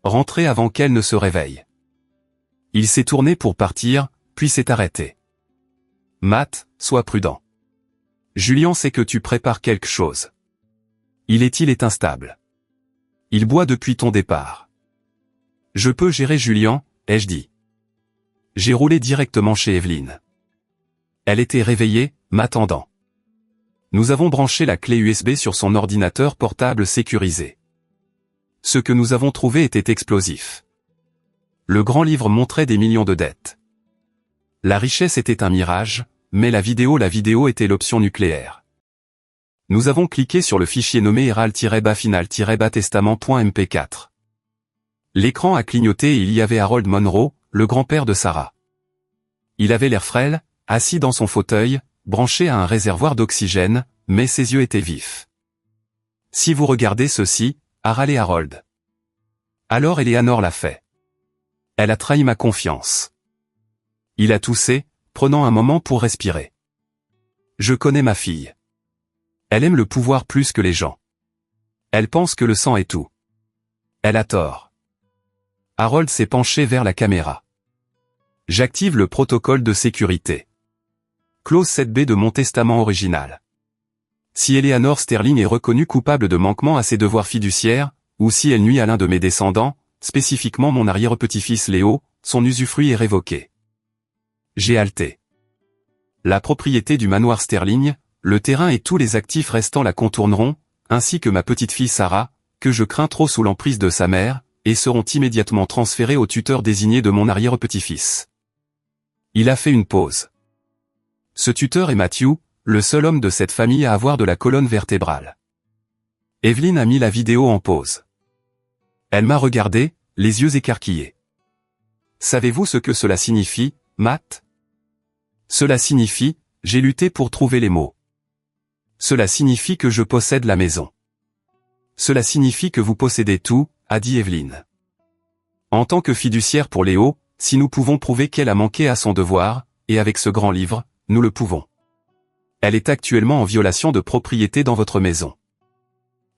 Rentrez avant qu'elle ne se réveille. Il s'est tourné pour partir, puis s'est arrêté. Matt, sois prudent. Julian sait que tu prépares quelque chose. Il est instable. Il boit depuis ton départ. Je peux gérer Julian, ai-je dit. J'ai roulé directement chez Evelyn. Elle était réveillée, m'attendant. Nous avons branché la clé USB sur son ordinateur portable sécurisé. Ce que nous avons trouvé était explosif. Le grand livre montrait des millions de dettes. La richesse était un mirage, mais la vidéo était l'option nucléaire. Nous avons cliqué sur le fichier nommé eral-final-testament.mp4. L'écran a clignoté et il y avait Harold Monroe, le grand-père de Sarah. Il avait l'air frêle, assis dans son fauteuil, branché à un réservoir d'oxygène, mais ses yeux étaient vifs. Si vous regardez ceci, a râlé Harold. Alors Eleanor l'a fait. Elle a trahi ma confiance. Il a toussé, prenant un moment pour respirer. Je connais ma fille. Elle aime le pouvoir plus que les gens. Elle pense que le sang est tout. Elle a tort. Harold s'est penché vers la caméra. J'active le protocole de sécurité. Clause 7b de mon testament original. Si Eleanor Sterling est reconnue coupable de manquement à ses devoirs fiduciaires, ou si elle nuit à l'un de mes descendants, spécifiquement mon arrière-petit-fils Léo, son usufruit est révoqué. J'ai halté. La propriété du manoir Sterling, le terrain et tous les actifs restants la contourneront, ainsi que ma petite-fille Sarah, que je crains trop sous l'emprise de sa mère, et seront immédiatement transférés au tuteur désigné de mon arrière-petit-fils. Il a fait une pause. Ce tuteur est Matthew, le seul homme de cette famille à avoir de la colonne vertébrale. Evelyn a mis la vidéo en pause. Elle m'a regardé, les yeux écarquillés. Savez-vous ce que cela signifie, Matt? Cela signifie, j'ai lutté pour trouver les mots. Cela signifie que je possède la maison. Cela signifie que vous possédez tout, a dit Evelyn. En tant que fiduciaire pour Léo, si nous pouvons prouver qu'elle a manqué à son devoir, et avec ce grand livre, nous le pouvons. Elle est actuellement en violation de propriété dans votre maison.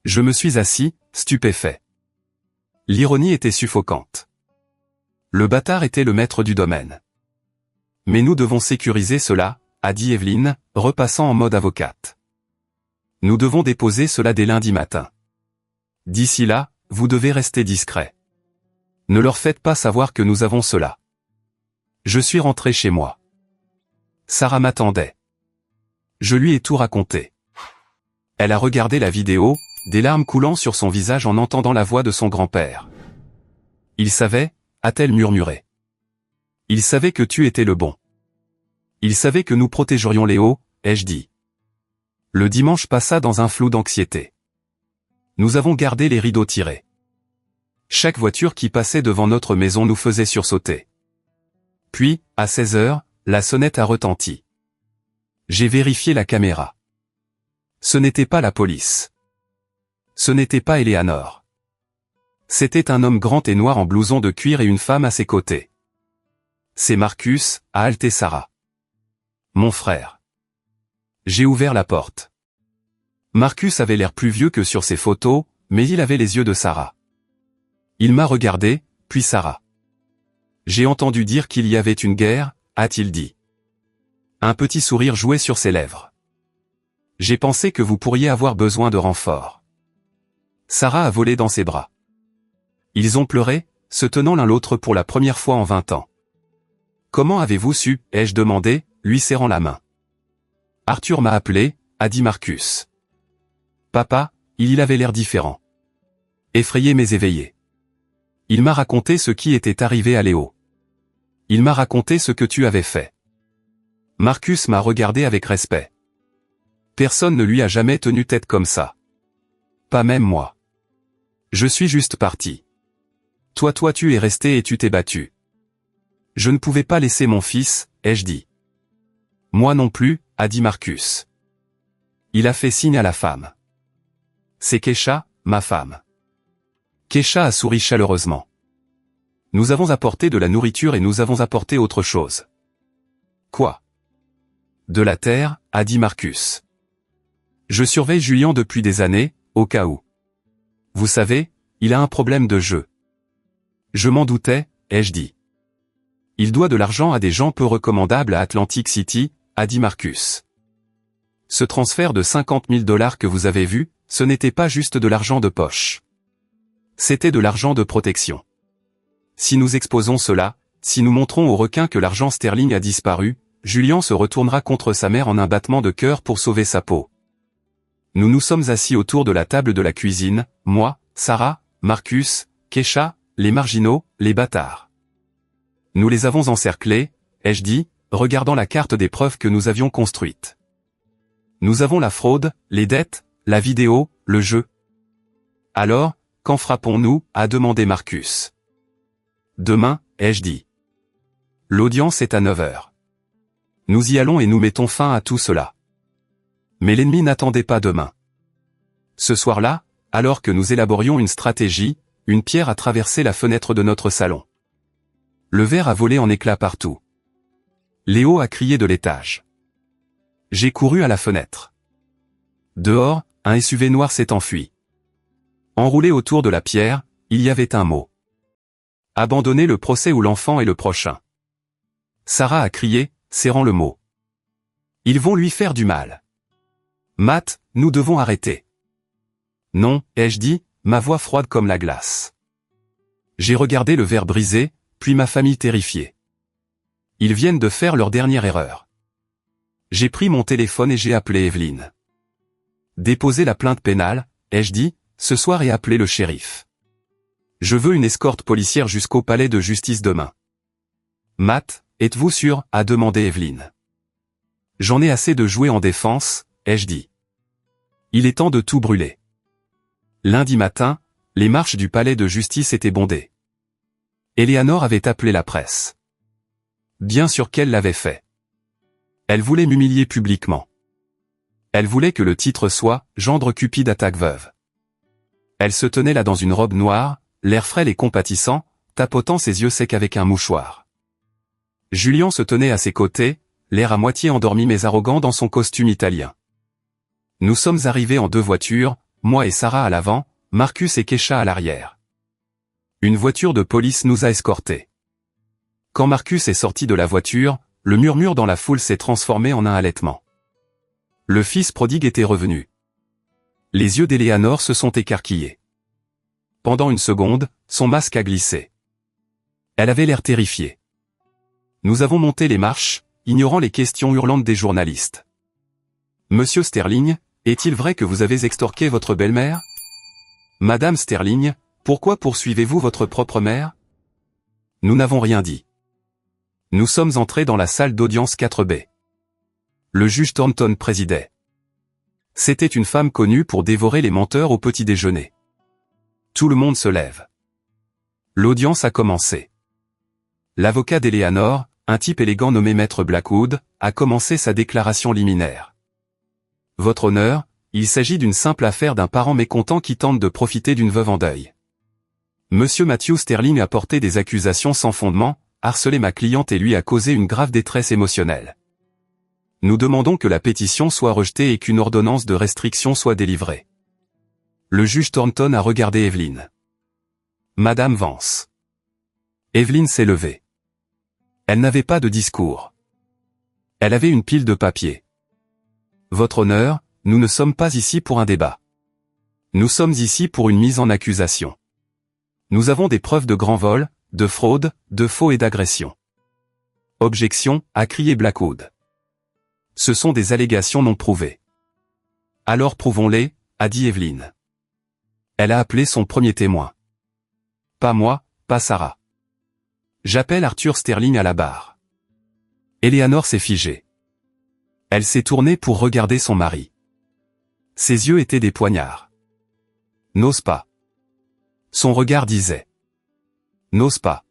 Je me suis assis, stupéfait. L'ironie était suffocante. Le bâtard était le maître du domaine. Mais nous devons sécuriser cela, a dit Evelyn, repassant en mode avocate. Nous devons déposer cela dès lundi matin. D'ici là, vous devez rester discret. Ne leur faites pas savoir que nous avons cela. Je suis rentré chez moi. Sarah m'attendait. Je lui ai tout raconté. Elle a regardé la vidéo, des larmes coulant sur son visage en entendant la voix de son grand-père. Il savait, a-t-elle murmuré. Il savait que tu étais le bon. Il savait que nous protégerions Léo, ai-je dit. Le dimanche passa dans un flou d'anxiété. Nous avons gardé les rideaux tirés. Chaque voiture qui passait devant notre maison nous faisait sursauter. Puis, à 16 heures, la sonnette a retenti. J'ai vérifié la caméra. Ce n'était pas la police. Ce n'était pas Eleanor. C'était un homme grand et noir en blouson de cuir et une femme à ses côtés. C'est Marcus, a haleté Sarah. Mon frère. J'ai ouvert la porte. Marcus avait l'air plus vieux que sur ses photos, mais il avait les yeux de Sarah. Il m'a regardé, puis Sarah. J'ai entendu dire qu'il y avait une guerre, a-t-il dit. Un petit sourire jouait sur ses lèvres. J'ai pensé que vous pourriez avoir besoin de renfort. Sarah a volé dans ses bras. Ils ont pleuré, se tenant l'un l'autre pour la première fois en 20 ans. Comment avez-vous su, ai-je demandé, lui serrant la main. Arthur m'a appelé, a dit Marcus. Papa, il avait l'air différent. Effrayé mais éveillé. Il m'a raconté ce qui était arrivé à Léo. Il m'a raconté ce que tu avais fait. Marcus m'a regardé avec respect. Personne ne lui a jamais tenu tête comme ça. Pas même moi. Je suis juste parti. Toi tu es resté et tu t'es battu. Je ne pouvais pas laisser mon fils, ai-je dit. Moi non plus, a dit Marcus. Il a fait signe à la femme. C'est Kesha, ma femme. Kesha a souri chaleureusement. Nous avons apporté de la nourriture et nous avons apporté autre chose. Quoi? De la terre, a dit Marcus. Je surveille Julien depuis des années, au cas où. Vous savez, il a un problème de jeu. Je m'en doutais, ai-je dit. Il doit de l'argent à des gens peu recommandables à Atlantic City, a dit Marcus. Ce transfert de 50 000 $ que vous avez vu, ce n'était pas juste de l'argent de poche. C'était de l'argent de protection. Si nous exposons cela, si nous montrons aux requins que l'argent sterling a disparu, Julien se retournera contre sa mère en un battement de cœur pour sauver sa peau. Nous nous sommes assis autour de la table de la cuisine, moi, Sarah, Marcus, Kesha, les marginaux, les bâtards. Nous les avons encerclés, ai-je dit, regardant la carte des preuves que nous avions construite. Nous avons la fraude, les dettes, la vidéo, le jeu. Alors, quand frappons-nous, a demandé Marcus. Demain, ai-je dit. L'audience est à 9 heures. Nous y allons et nous mettons fin à tout cela. Mais l'ennemi n'attendait pas demain. Ce soir-là, alors que nous élaborions une stratégie, une pierre a traversé la fenêtre de notre salon. Le verre a volé en éclats partout. Léo a crié de l'étage. J'ai couru à la fenêtre. Dehors, un SUV noir s'est enfui. Enroulé autour de la pierre, il y avait un mot. Abandonner le procès où l'enfant est le prochain. Sarah a crié, serrant le mot. Ils vont lui faire du mal. Matt, nous devons arrêter. Non, ai-je dit, ma voix froide comme la glace. J'ai regardé le verre brisé, puis ma famille terrifiée. Ils viennent de faire leur dernière erreur. J'ai pris mon téléphone et j'ai appelé Evelyn. Déposer la plainte pénale, ai-je dit, ce soir et appeler le shérif. Je veux une escorte policière jusqu'au palais de justice demain. Matt, êtes-vous sûr, a demandé Evelyn. J'en ai assez de jouer en défense, ai-je dit. Il est temps de tout brûler. Lundi matin, les marches du palais de justice étaient bondées. Eleanor avait appelé la presse. Bien sûr qu'elle l'avait fait. Elle voulait m'humilier publiquement. Elle voulait que le titre soit « Gendre cupide attaque veuve ». Elle se tenait là dans une robe noire, l'air frêle et compatissant, tapotant ses yeux secs avec un mouchoir. Julien se tenait à ses côtés, l'air à moitié endormi mais arrogant dans son costume italien. Nous sommes arrivés en 2 voitures, moi et Sarah à l'avant, Marcus et Kesha à l'arrière. Une voiture de police nous a escortés. Quand Marcus est sorti de la voiture, le murmure dans la foule s'est transformé en un halètement. Le fils prodigue était revenu. Les yeux d'Eleanor se sont écarquillés. Pendant une seconde, son masque a glissé. Elle avait l'air terrifiée. Nous avons monté les marches, ignorant les questions hurlantes des journalistes. Monsieur Sterling, est-il vrai que vous avez extorqué votre belle-mère? Madame Sterling, pourquoi poursuivez-vous votre propre mère? Nous n'avons rien dit. Nous sommes entrés dans la salle d'audience 4B. Le juge Thornton présidait. C'était une femme connue pour dévorer les menteurs au petit déjeuner. Tout le monde se lève. L'audience a commencé. L'avocat d'Eleanor, un type élégant nommé Maître Blackwood, a commencé sa déclaration liminaire. Votre honneur, il s'agit d'une simple affaire d'un parent mécontent qui tente de profiter d'une veuve en deuil. Monsieur Matthew Sterling a porté des accusations sans fondement, harcelé ma cliente et lui a causé une grave détresse émotionnelle. Nous demandons que la pétition soit rejetée et qu'une ordonnance de restriction soit délivrée. Le juge Thornton a regardé Evelyn. Madame Vance. Evelyn s'est levée. Elle n'avait pas de discours. Elle avait une pile de papier. Votre honneur, nous ne sommes pas ici pour un débat. Nous sommes ici pour une mise en accusation. Nous avons des preuves de grand vol, de fraude, de faux et d'agression. Objection, a crié Blackwood. Ce sont des allégations non prouvées. Alors prouvons-les, a dit Evelyn. Elle a appelé son premier témoin. Pas moi, pas Sarah. J'appelle Arthur Sterling à la barre. Eleanor s'est figée. Elle s'est tournée pour regarder son mari. Ses yeux étaient des poignards. N'ose pas. Son regard disait. N'ose pas.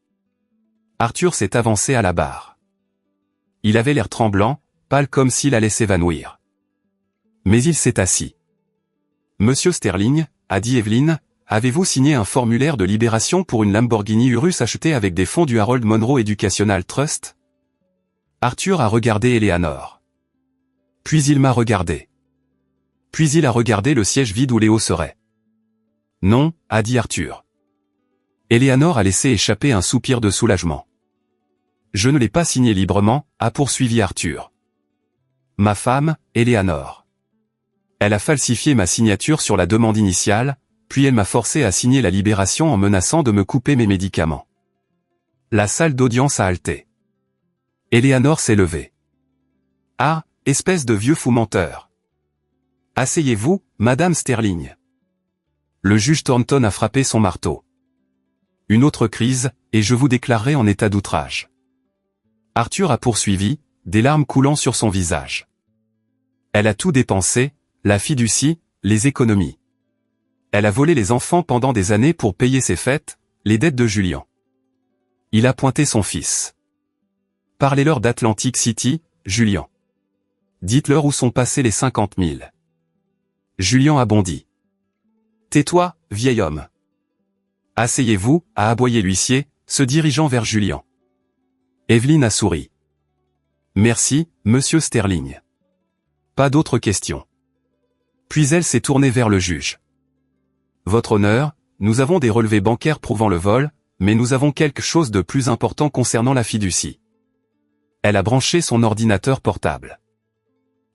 Arthur s'est avancé à la barre. Il avait l'air tremblant, pâle comme s'il allait s'évanouir. Mais il s'est assis. Monsieur Sterling, a dit Evelyn, avez-vous signé un formulaire de libération pour une Lamborghini Urus achetée avec des fonds du Harold Monroe Educational Trust? Arthur a regardé Eleanor. Puis il m'a regardé. Puis il a regardé le siège vide où Léo serait. Non, a dit Arthur. Eleanor a laissé échapper un soupir de soulagement. Je ne l'ai pas signé librement, a poursuivi Arthur. Ma femme, Eleanor. Elle a falsifié ma signature sur la demande initiale, puis elle m'a forcé à signer la libération en menaçant de me couper mes médicaments. La salle d'audience a halté. Eleanor s'est levée. Ah, espèce de vieux fou menteur. Asseyez-vous, Madame Sterling. Le juge Thornton a frappé son marteau. Une autre crise, et je vous déclarerai en état d'outrage. Arthur a poursuivi, des larmes coulant sur son visage. Elle a tout dépensé, la fiducie, les économies. Elle a volé les enfants pendant des années pour payer ses fêtes, les dettes de Julian. Il a pointé son fils. Parlez-leur d'Atlantic City, Julian. Dites-leur où sont passés les 50 000. Julian a bondi. Tais-toi, vieil homme. Asseyez-vous, a aboyé l'huissier, se dirigeant vers Julian. Evelyn a souri. Merci, monsieur Sterling. Pas d'autres questions. Puis elle s'est tournée vers le juge. Votre honneur, nous avons des relevés bancaires prouvant le vol, mais nous avons quelque chose de plus important concernant la fiducie. Elle a branché son ordinateur portable.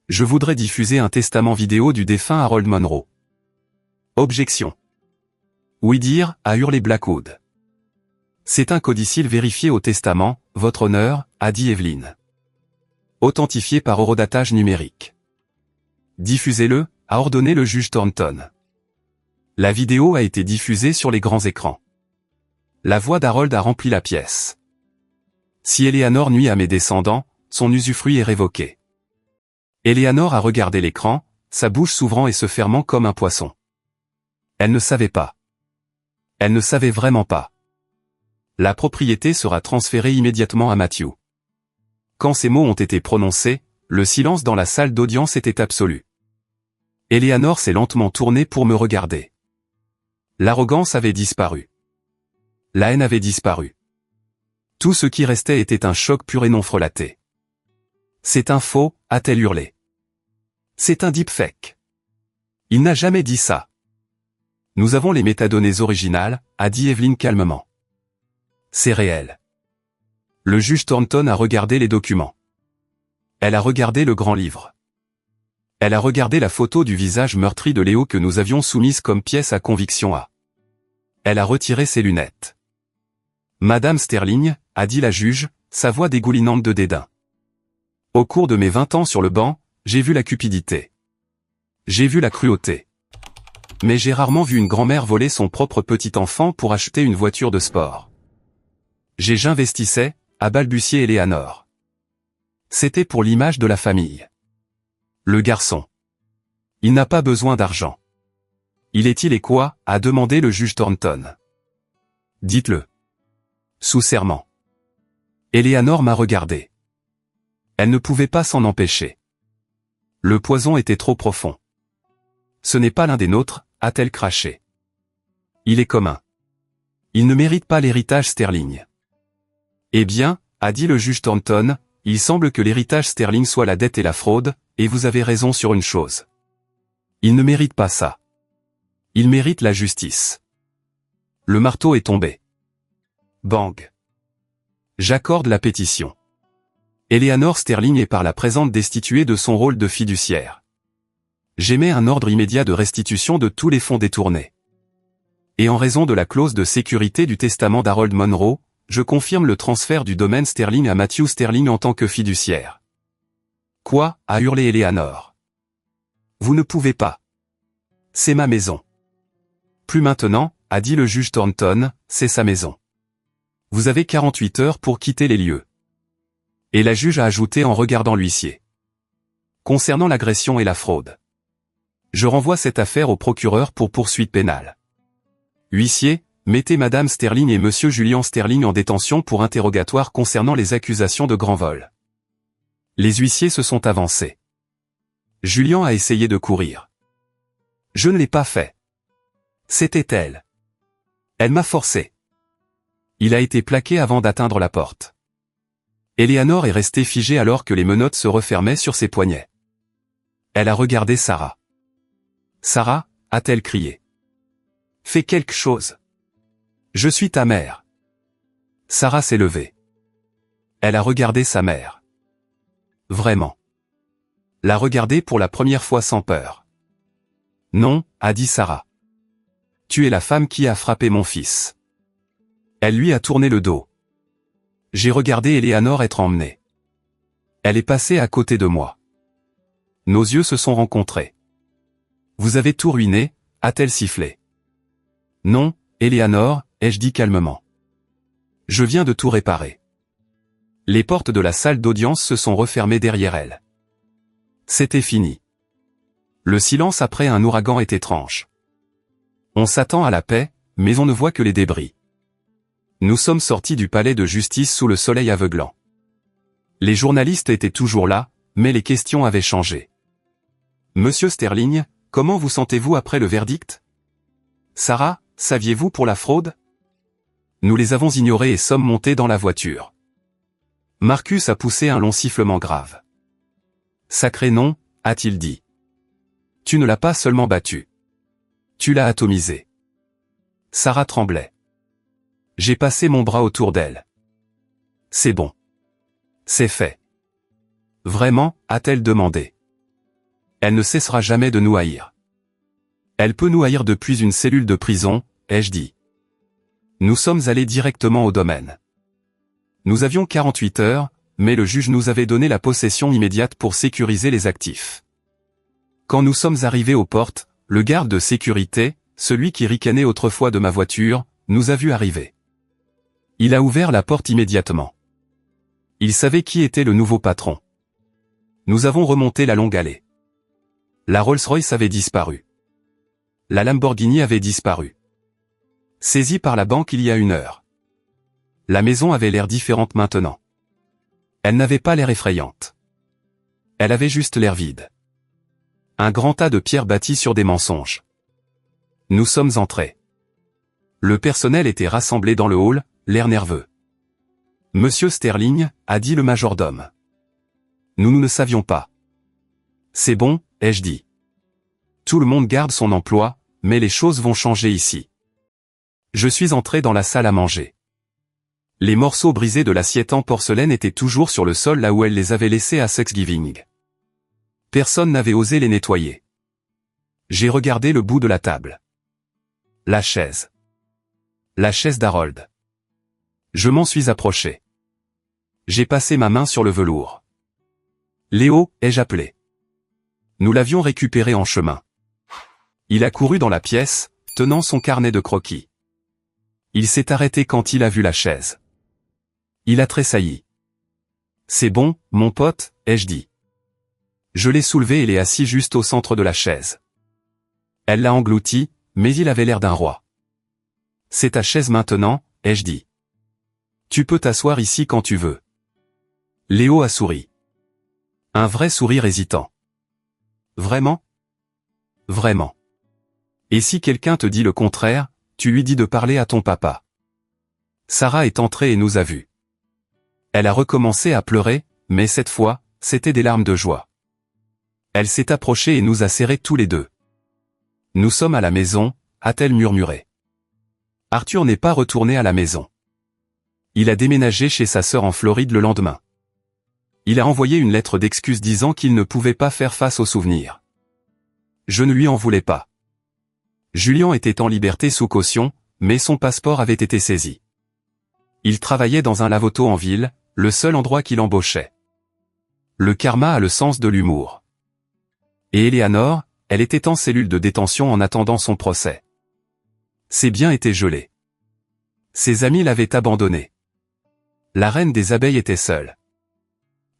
Je voudrais diffuser un testament vidéo du défunt Harold Monroe. Objection. Oui dire, a hurlé Blackwood. C'est un codicile vérifié au testament, votre honneur, a dit Evelyn. Authentifié par horodatage numérique. Diffusez-le, a ordonné le juge Thornton. La vidéo a été diffusée sur les grands écrans. La voix d'Harold a rempli la pièce. Si Eleanor nuit à mes descendants, son usufruit est révoqué. Eleanor a regardé l'écran, sa bouche s'ouvrant et se fermant comme un poisson. Elle ne savait pas. Elle ne savait vraiment pas. La propriété sera transférée immédiatement à Matthew. Quand ces mots ont été prononcés, le silence dans la salle d'audience était absolu. Eleanor s'est lentement tournée pour me regarder. L'arrogance avait disparu. La haine avait disparu. Tout ce qui restait était un choc pur et non frelaté. C'est un faux, a-t-elle hurlé. C'est un deepfake. Il n'a jamais dit ça. Nous avons les métadonnées originales, a dit Evelyn calmement. C'est réel. Le juge Thornton a regardé les documents. Elle a regardé le grand livre. Elle a regardé la photo du visage meurtri de Léo que nous avions soumise comme pièce à conviction A. Elle a retiré ses lunettes. Madame Sterling, a dit la juge, sa voix dégoulinante de dédain. Au cours de mes 20 ans sur le banc, j'ai vu la cupidité. J'ai vu la cruauté. Mais j'ai rarement vu une grand-mère voler son propre petit enfant pour acheter une voiture de sport. J'investissais, a balbutié Eleanor. C'était pour l'image de la famille. Le garçon. Il n'a pas besoin d'argent. Il est-il et quoi, a demandé le juge Thornton. Dites-le. Sous serment. Eleanor m'a regardé. Elle ne pouvait pas s'en empêcher. Le poison était trop profond. Ce n'est pas l'un des nôtres, a-t-elle craché. Il est commun. Il ne mérite pas l'héritage Sterling. Eh bien, a dit le juge Thornton, il semble que l'héritage Sterling soit la dette et la fraude, et vous avez raison sur une chose. Il ne mérite pas ça. Il mérite la justice. Le marteau est tombé. Bang. J'accorde la pétition. Eleanor Sterling est par la présente destituée de son rôle de fiduciaire. J'émets un ordre immédiat de restitution de tous les fonds détournés. Et en raison de la clause de sécurité du testament d'Harold Monroe, je confirme le transfert du domaine Sterling à Matthew Sterling en tant que fiduciaire. Quoi, a hurlé Eleanor. Vous ne pouvez pas. C'est ma maison. Plus maintenant, a dit le juge Thornton, c'est sa maison. Vous avez 48 heures pour quitter les lieux. Et la juge a ajouté en regardant l'huissier. Concernant l'agression et la fraude. Je renvoie cette affaire au procureur pour poursuite pénale. Huissier, mettez Madame Sterling et Monsieur Julian Sterling en détention pour interrogatoire concernant les accusations de grand vol. Les huissiers se sont avancés. Julian a essayé de courir. Je ne l'ai pas fait. C'était elle. Elle m'a forcé. Il a été plaqué avant d'atteindre la porte. Eleanor est restée figée alors que les menottes se refermaient sur ses poignets. Elle a regardé Sarah. Sarah, a-t-elle crié. Fais quelque chose. Je suis ta mère. Sarah s'est levée. Elle a regardé sa mère. Vraiment. La regarder pour la première fois sans peur. Non, a dit Sarah. Tu es la femme qui a frappé mon fils. Elle lui a tourné le dos. J'ai regardé Eleanor être emmenée. Elle est passée à côté de moi. Nos yeux se sont rencontrés. Vous avez tout ruiné, a-t-elle sifflé. Non, Eleanor, ai-je dit calmement. Je viens de tout réparer. Les portes de la salle d'audience se sont refermées derrière elle. C'était fini. Le silence après un ouragan est étrange. On s'attend à la paix, mais on ne voit que les débris. Nous sommes sortis du palais de justice sous le soleil aveuglant. Les journalistes étaient toujours là, mais les questions avaient changé. Monsieur Sterling, comment vous sentez-vous après le verdict? Sarah, saviez-vous pour la fraude? Nous les avons ignorés et sommes montés dans la voiture. Marcus a poussé un long sifflement grave. Sacré nom, a-t-il dit. Tu ne l'as pas seulement battu. Tu l'as atomisé. Sarah tremblait. J'ai passé mon bras autour d'elle. C'est bon. C'est fait. Vraiment, a-t-elle demandé. Elle ne cessera jamais de nous haïr. Elle peut nous haïr depuis une cellule de prison, ai-je dit. Nous sommes allés directement au domaine. Nous avions 48 heures, mais le juge nous avait donné la possession immédiate pour sécuriser les actifs. Quand nous sommes arrivés aux portes, le garde de sécurité, celui qui ricanait autrefois de ma voiture, nous a vus arriver. Il a ouvert la porte immédiatement. Il savait qui était le nouveau patron. Nous avons remonté la longue allée. La Rolls-Royce avait disparu. La Lamborghini avait disparu. Saisie par la banque il y a 1 heure. La maison avait l'air différente maintenant. Elle n'avait pas l'air effrayante. Elle avait juste l'air vide. Un grand tas de pierres bâties sur des mensonges. Nous sommes entrés. Le personnel était rassemblé dans le hall, l'air nerveux. Monsieur Sterling, a dit le majordome. Nous ne savions pas. C'est bon, ai-je dit. Tout le monde garde son emploi, mais les choses vont changer ici. Je suis entré dans la salle à manger. Les morceaux brisés de l'assiette en porcelaine étaient toujours sur le sol là où elle les avait laissés à Thanksgiving. Personne n'avait osé les nettoyer. J'ai regardé le bout de la table. La chaise. La chaise d'Harold. Je m'en suis approché. J'ai passé ma main sur le velours. Léo, ai-je appelé. Nous l'avions récupéré en chemin. Il a couru dans la pièce, tenant son carnet de croquis. Il s'est arrêté quand il a vu la chaise. Il a tressailli. C'est bon, mon pote, ai-je dit. Je l'ai soulevé et l'ai assis juste au centre de la chaise. Elle l'a englouti, mais il avait l'air d'un roi. C'est ta chaise maintenant, ai-je dit. Tu peux t'asseoir ici quand tu veux. Léo a souri. Un vrai sourire hésitant. Vraiment? Vraiment. Et si quelqu'un te dit le contraire, tu lui dis de parler à ton papa. Sarah est entrée et nous a vus. Elle a recommencé à pleurer, mais cette fois, c'était des larmes de joie. Elle s'est approchée et nous a serrés tous les deux. Nous sommes à la maison, a-t-elle murmuré. Arthur n'est pas retourné à la maison. Il a déménagé chez sa sœur en Floride le lendemain. Il a envoyé une lettre d'excuse disant qu'il ne pouvait pas faire face aux souvenirs. Je ne lui en voulais pas. Julien était en liberté sous caution, mais son passeport avait été saisi. Il travaillait dans un lave-auto en ville, le seul endroit qu'il embauchait. Le karma a le sens de l'humour. Et Eleanor, elle était en cellule de détention en attendant son procès. Ses biens étaient gelés. Ses amis l'avaient abandonnée. La reine des abeilles était seule.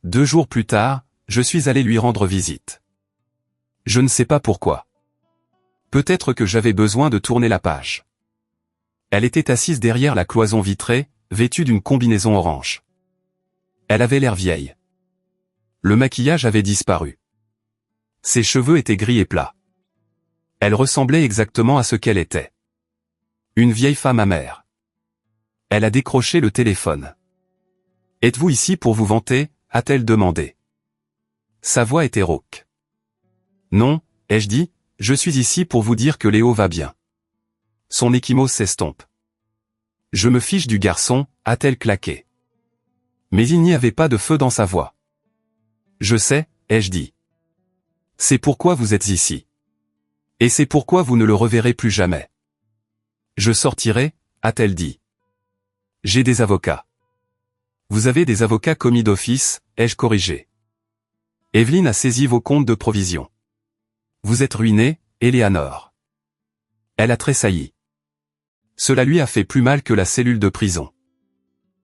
2 jours plus tard, je suis allé lui rendre visite. Je ne sais pas pourquoi. Peut-être que j'avais besoin de tourner la page. Elle était assise derrière la cloison vitrée, vêtue d'une combinaison orange. Elle avait l'air vieille. Le maquillage avait disparu. Ses cheveux étaient gris et plats. Elle ressemblait exactement à ce qu'elle était. Une vieille femme amère. Elle a décroché le téléphone. « Êtes-vous ici pour vous vanter ?» a-t-elle demandé. Sa voix était rauque. « Non, ai-je dit, je suis ici pour vous dire que Léo va bien. » Son ecchymose s'estompe. « Je me fiche du garçon » a-t-elle claqué. Mais il n'y avait pas de feu dans sa voix. « Je sais, ai-je dit. C'est pourquoi vous êtes ici. Et c'est pourquoi vous ne le reverrez plus jamais. »« Je sortirai » a-t-elle dit. « J'ai des avocats. »« Vous avez des avocats commis d'office » ai-je corrigé. Evelyne a saisi vos comptes de provision. Vous êtes ruiné, Eleanor. Elle a tressailli. Cela lui a fait plus mal que la cellule de prison.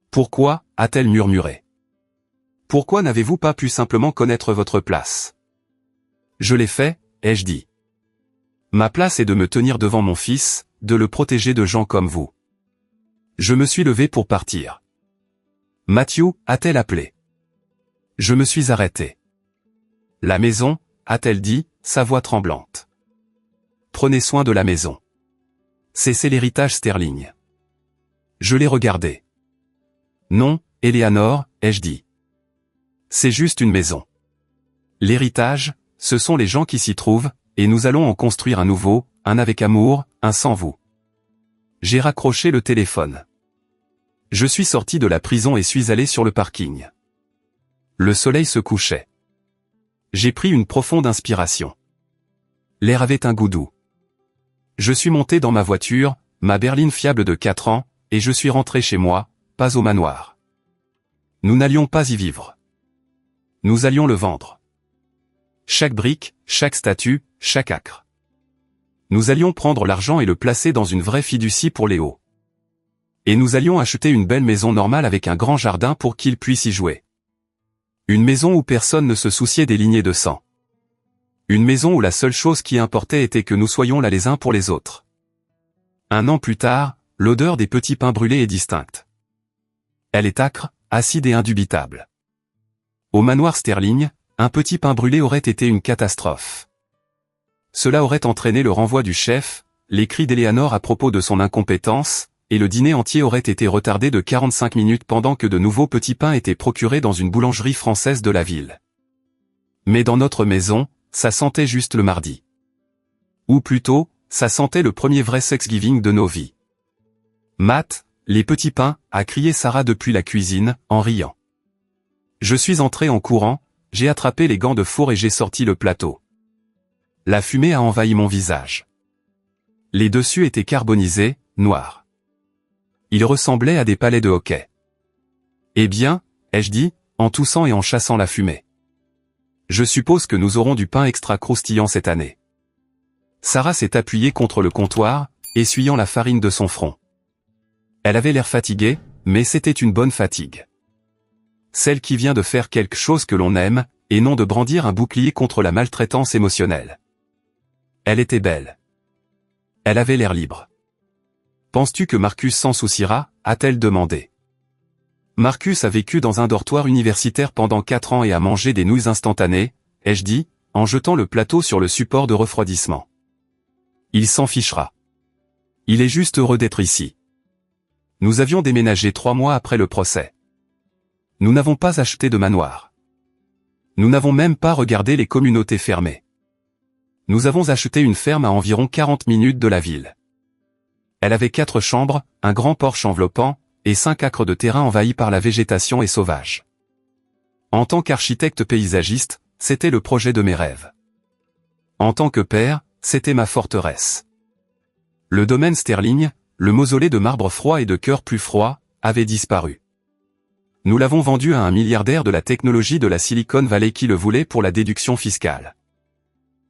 Pourquoi, a-t-elle murmuré. Pourquoi n'avez-vous pas pu simplement connaître votre place? Je l'ai fait, ai-je dit. Ma place est de me tenir devant mon fils, de le protéger de gens comme vous. Je me suis levé pour partir. Matthew, a-t-elle appelé. Je me suis arrêté. La maison, a-t-elle dit, sa voix tremblante. Prenez soin de la maison. C'est l'héritage Sterling. Je l'ai regardé. Non, Eleanor, ai-je dit. C'est juste une maison. L'héritage, ce sont les gens qui s'y trouvent, et nous allons en construire un nouveau, un avec amour, un sans vous. J'ai raccroché le téléphone. Je suis sorti de la prison et suis allé sur le parking. Le soleil se couchait. J'ai pris une profonde inspiration. L'air avait un goût doux. Je suis monté dans ma voiture, ma berline fiable de 4 ans, et je suis rentré chez moi, pas au manoir. Nous n'allions pas y vivre. Nous allions le vendre. Chaque brique, chaque statue, chaque acre. Nous allions prendre l'argent et le placer dans une vraie fiducie pour Léo. Et nous allions acheter une belle maison normale avec un grand jardin pour qu'il puisse y jouer. Une maison où personne ne se souciait des lignées de sang. Une maison où la seule chose qui importait était que nous soyons là les uns pour les autres. 1 an plus tard, l'odeur des petits pains brûlés est distincte. Elle est âcre, acide et indubitable. Au manoir Sterling, un petit pain brûlé aurait été une catastrophe. Cela aurait entraîné le renvoi du chef, les cris d'Eleanor à propos de son incompétence, et le dîner entier aurait été retardé de 45 minutes pendant que de nouveaux petits pains étaient procurés dans une boulangerie française de la ville. Mais dans notre maison, ça sentait juste le mardi. Ou plutôt, ça sentait le premier vrai Thanksgiving de nos vies. Matt, les petits pains, a crié Sarah depuis la cuisine, en riant. Je suis entré en courant, j'ai attrapé les gants de four et j'ai sorti le plateau. La fumée a envahi mon visage. Les dessus étaient carbonisés, noirs. Ils ressemblaient à des palets de hockey. Eh bien, ai-je dit, en toussant et en chassant la fumée. Je suppose que nous aurons du pain extra croustillant cette année. Sarah s'est appuyée contre le comptoir, essuyant la farine de son front. Elle avait l'air fatiguée, mais c'était une bonne fatigue. Celle qui vient de faire quelque chose que l'on aime, et non de brandir un bouclier contre la maltraitance émotionnelle. Elle était belle. Elle avait l'air libre. Penses-tu que Marcus s'en souciera, a-t-elle demandé. Marcus a vécu dans un dortoir universitaire pendant 4 ans et a mangé des nouilles instantanées, ai-je dit, en jetant le plateau sur le support de refroidissement. Il s'en fichera. Il est juste heureux d'être ici. Nous avions déménagé 3 mois après le procès. Nous n'avons pas acheté de manoir. Nous n'avons même pas regardé les communautés fermées. Nous avons acheté une ferme à environ 40 minutes de la ville. Elle avait 4 chambres, un grand porche enveloppant, et 5 acres de terrain envahis par la végétation et sauvage. En tant qu'architecte paysagiste, c'était le projet de mes rêves. En tant que père, c'était ma forteresse. Le domaine Sterling, le mausolée de marbre froid et de cœur plus froid, avait disparu. Nous l'avons vendu à un milliardaire de la technologie de la Silicon Valley qui le voulait pour la déduction fiscale.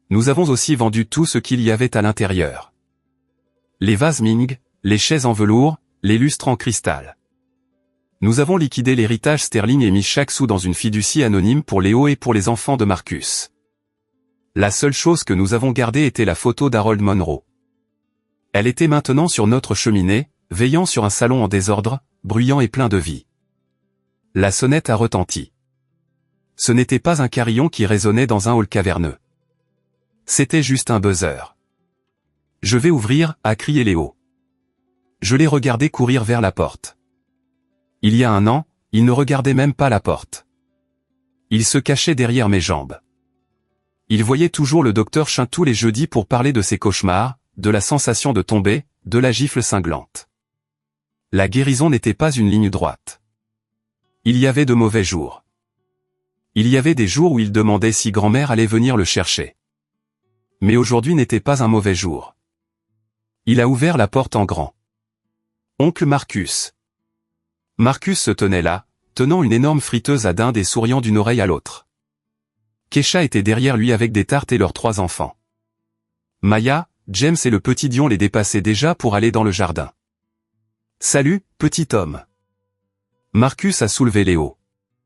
Nous avons aussi vendu tout ce qu'il y avait à l'intérieur. Les vases Ming, les chaises en velours, les lustres en cristal. Nous avons liquidé l'héritage Sterling et mis chaque sou dans une fiducie anonyme pour Léo et pour les enfants de Marcus. La seule chose que nous avons gardée était la photo d'Harold Monroe. Elle était maintenant sur notre cheminée, veillant sur un salon en désordre, bruyant et plein de vie. La sonnette a retenti. Ce n'était pas un carillon qui résonnait dans un hall caverneux. C'était juste un buzzer. « Je vais ouvrir » a crié Léo. Je l'ai regardé courir vers la porte. Il y a 1 an, il ne regardait même pas la porte. Il se cachait derrière mes jambes. Il voyait toujours le docteur Chin tous les jeudis pour parler de ses cauchemars, de la sensation de tomber, de la gifle cinglante. La guérison n'était pas une ligne droite. Il y avait de mauvais jours. Il y avait des jours où il demandait si grand-mère allait venir le chercher. Mais aujourd'hui n'était pas un mauvais jour. Il a ouvert la porte en grand. Oncle Marcus. Marcus se tenait là, tenant une énorme friteuse à dinde et souriant d'une oreille à l'autre. Kesha était derrière lui avec des tartes et leurs 3 enfants. Maya, James et le petit Dion les dépassaient déjà pour aller dans le jardin. « Salut, petit homme. » Marcus a soulevé Léo.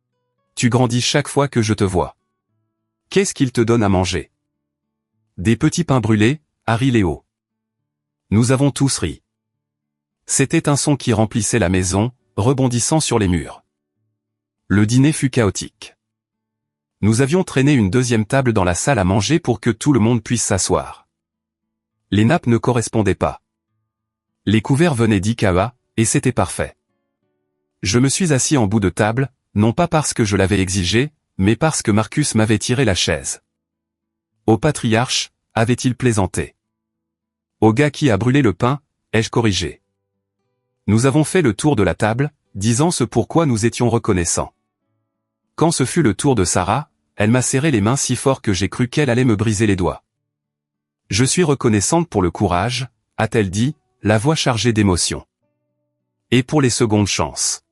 « Tu grandis chaque fois que je te vois. Qu'est-ce qu'il te donne à manger ?» Des petits pains brûlés, a ri Léo. Nous avons tous ri. C'était un son qui remplissait la maison, rebondissant sur les murs. Le dîner fut chaotique. Nous avions traîné une 2e table dans la salle à manger pour que tout le monde puisse s'asseoir. Les nappes ne correspondaient pas. Les couverts venaient d'Ikawa, et c'était parfait. Je me suis assis en bout de table, non pas parce que je l'avais exigé, mais parce que Marcus m'avait tiré la chaise. Au patriarche, avait-il plaisanté. Au gars qui a brûlé le pain, ai-je corrigé. Nous avons fait le tour de la table, disant ce pourquoi nous étions reconnaissants. Quand ce fut le tour de Sarah, elle m'a serré les mains si fort que j'ai cru qu'elle allait me briser les doigts. Je suis reconnaissante pour le courage, a-t-elle dit, la voix chargée d'émotion. Et pour les secondes chances.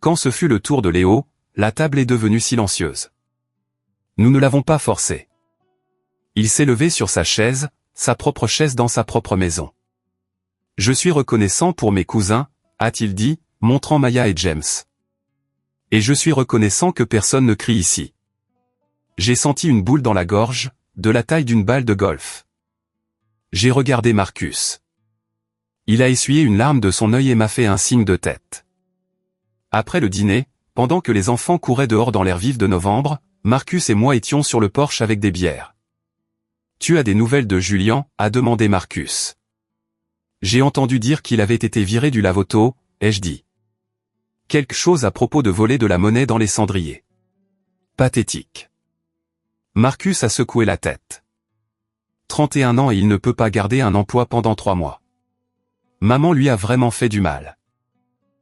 Quand ce fut le tour de Léo, la table est devenue silencieuse. Nous ne l'avons pas forcé. Il s'est levé sur sa chaise, sa propre chaise dans sa propre maison. Je suis reconnaissant pour mes cousins, a-t-il dit, montrant Maya et James. Et je suis reconnaissant que personne ne crie ici. J'ai senti une boule dans la gorge, de la taille d'une balle de golf. J'ai regardé Marcus. Il a essuyé une larme de son œil et m'a fait un signe de tête. Après le dîner, pendant que les enfants couraient dehors dans l'air vif de novembre, Marcus et moi étions sur le porche avec des bières. « Tu as des nouvelles de Julian ?» a demandé Marcus. J'ai entendu dire qu'il avait été viré du lavoto, ai-je dit. Quelque chose à propos de voler de la monnaie dans les cendriers. Pathétique. Marcus a secoué la tête. 31 ans et il ne peut pas garder un emploi pendant 3 mois. Maman lui a vraiment fait du mal.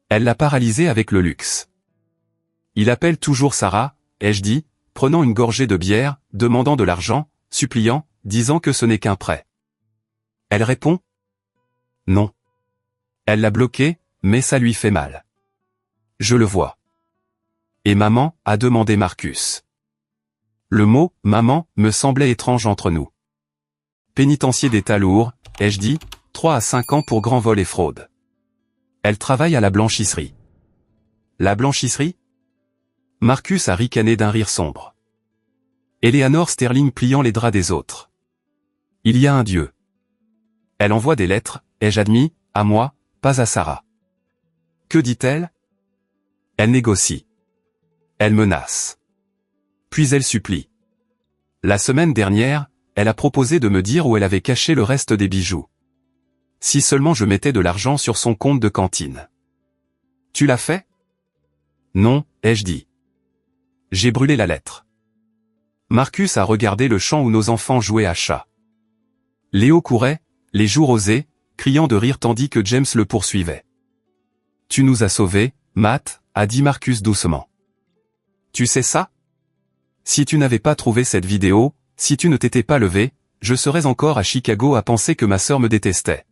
Elle l'a paralysé avec le luxe. Il appelle toujours Sarah, ai-je dit, prenant une gorgée de bière, demandant de l'argent, suppliant, disant que ce n'est qu'un prêt. Elle répond ? Non. Elle l'a bloqué, mais ça lui fait mal. Je le vois. Et maman, a demandé Marcus. Le mot « maman » me semblait étrange entre nous. Pénitencier d'état lourd, ai-je dit, 3 à 5 ans pour grand vol et fraude. Elle travaille à la blanchisserie. La blanchisserie? Marcus a ricané d'un rire sombre. Eleanor Sterling pliant les draps des autres. Il y a un Dieu. Elle envoie des lettres, ai-je admis, à moi, pas à Sarah. Que dit-elle? Elle négocie. Elle menace. Puis elle supplie. La semaine dernière, elle a proposé de me dire où elle avait caché le reste des bijoux. Si seulement je mettais de l'argent sur son compte de cantine. Tu l'as fait? Non, ai-je dit. J'ai brûlé la lettre. Marcus a regardé le champ où nos enfants jouaient à chat. Léo courait, les joues rosées, criant de rire tandis que James le poursuivait. Tu nous as sauvés, Matt, a dit Marcus doucement. Tu sais ça? Si tu n'avais pas trouvé cette vidéo, si tu ne t'étais pas levé, je serais encore à Chicago à penser que ma sœur me détestait.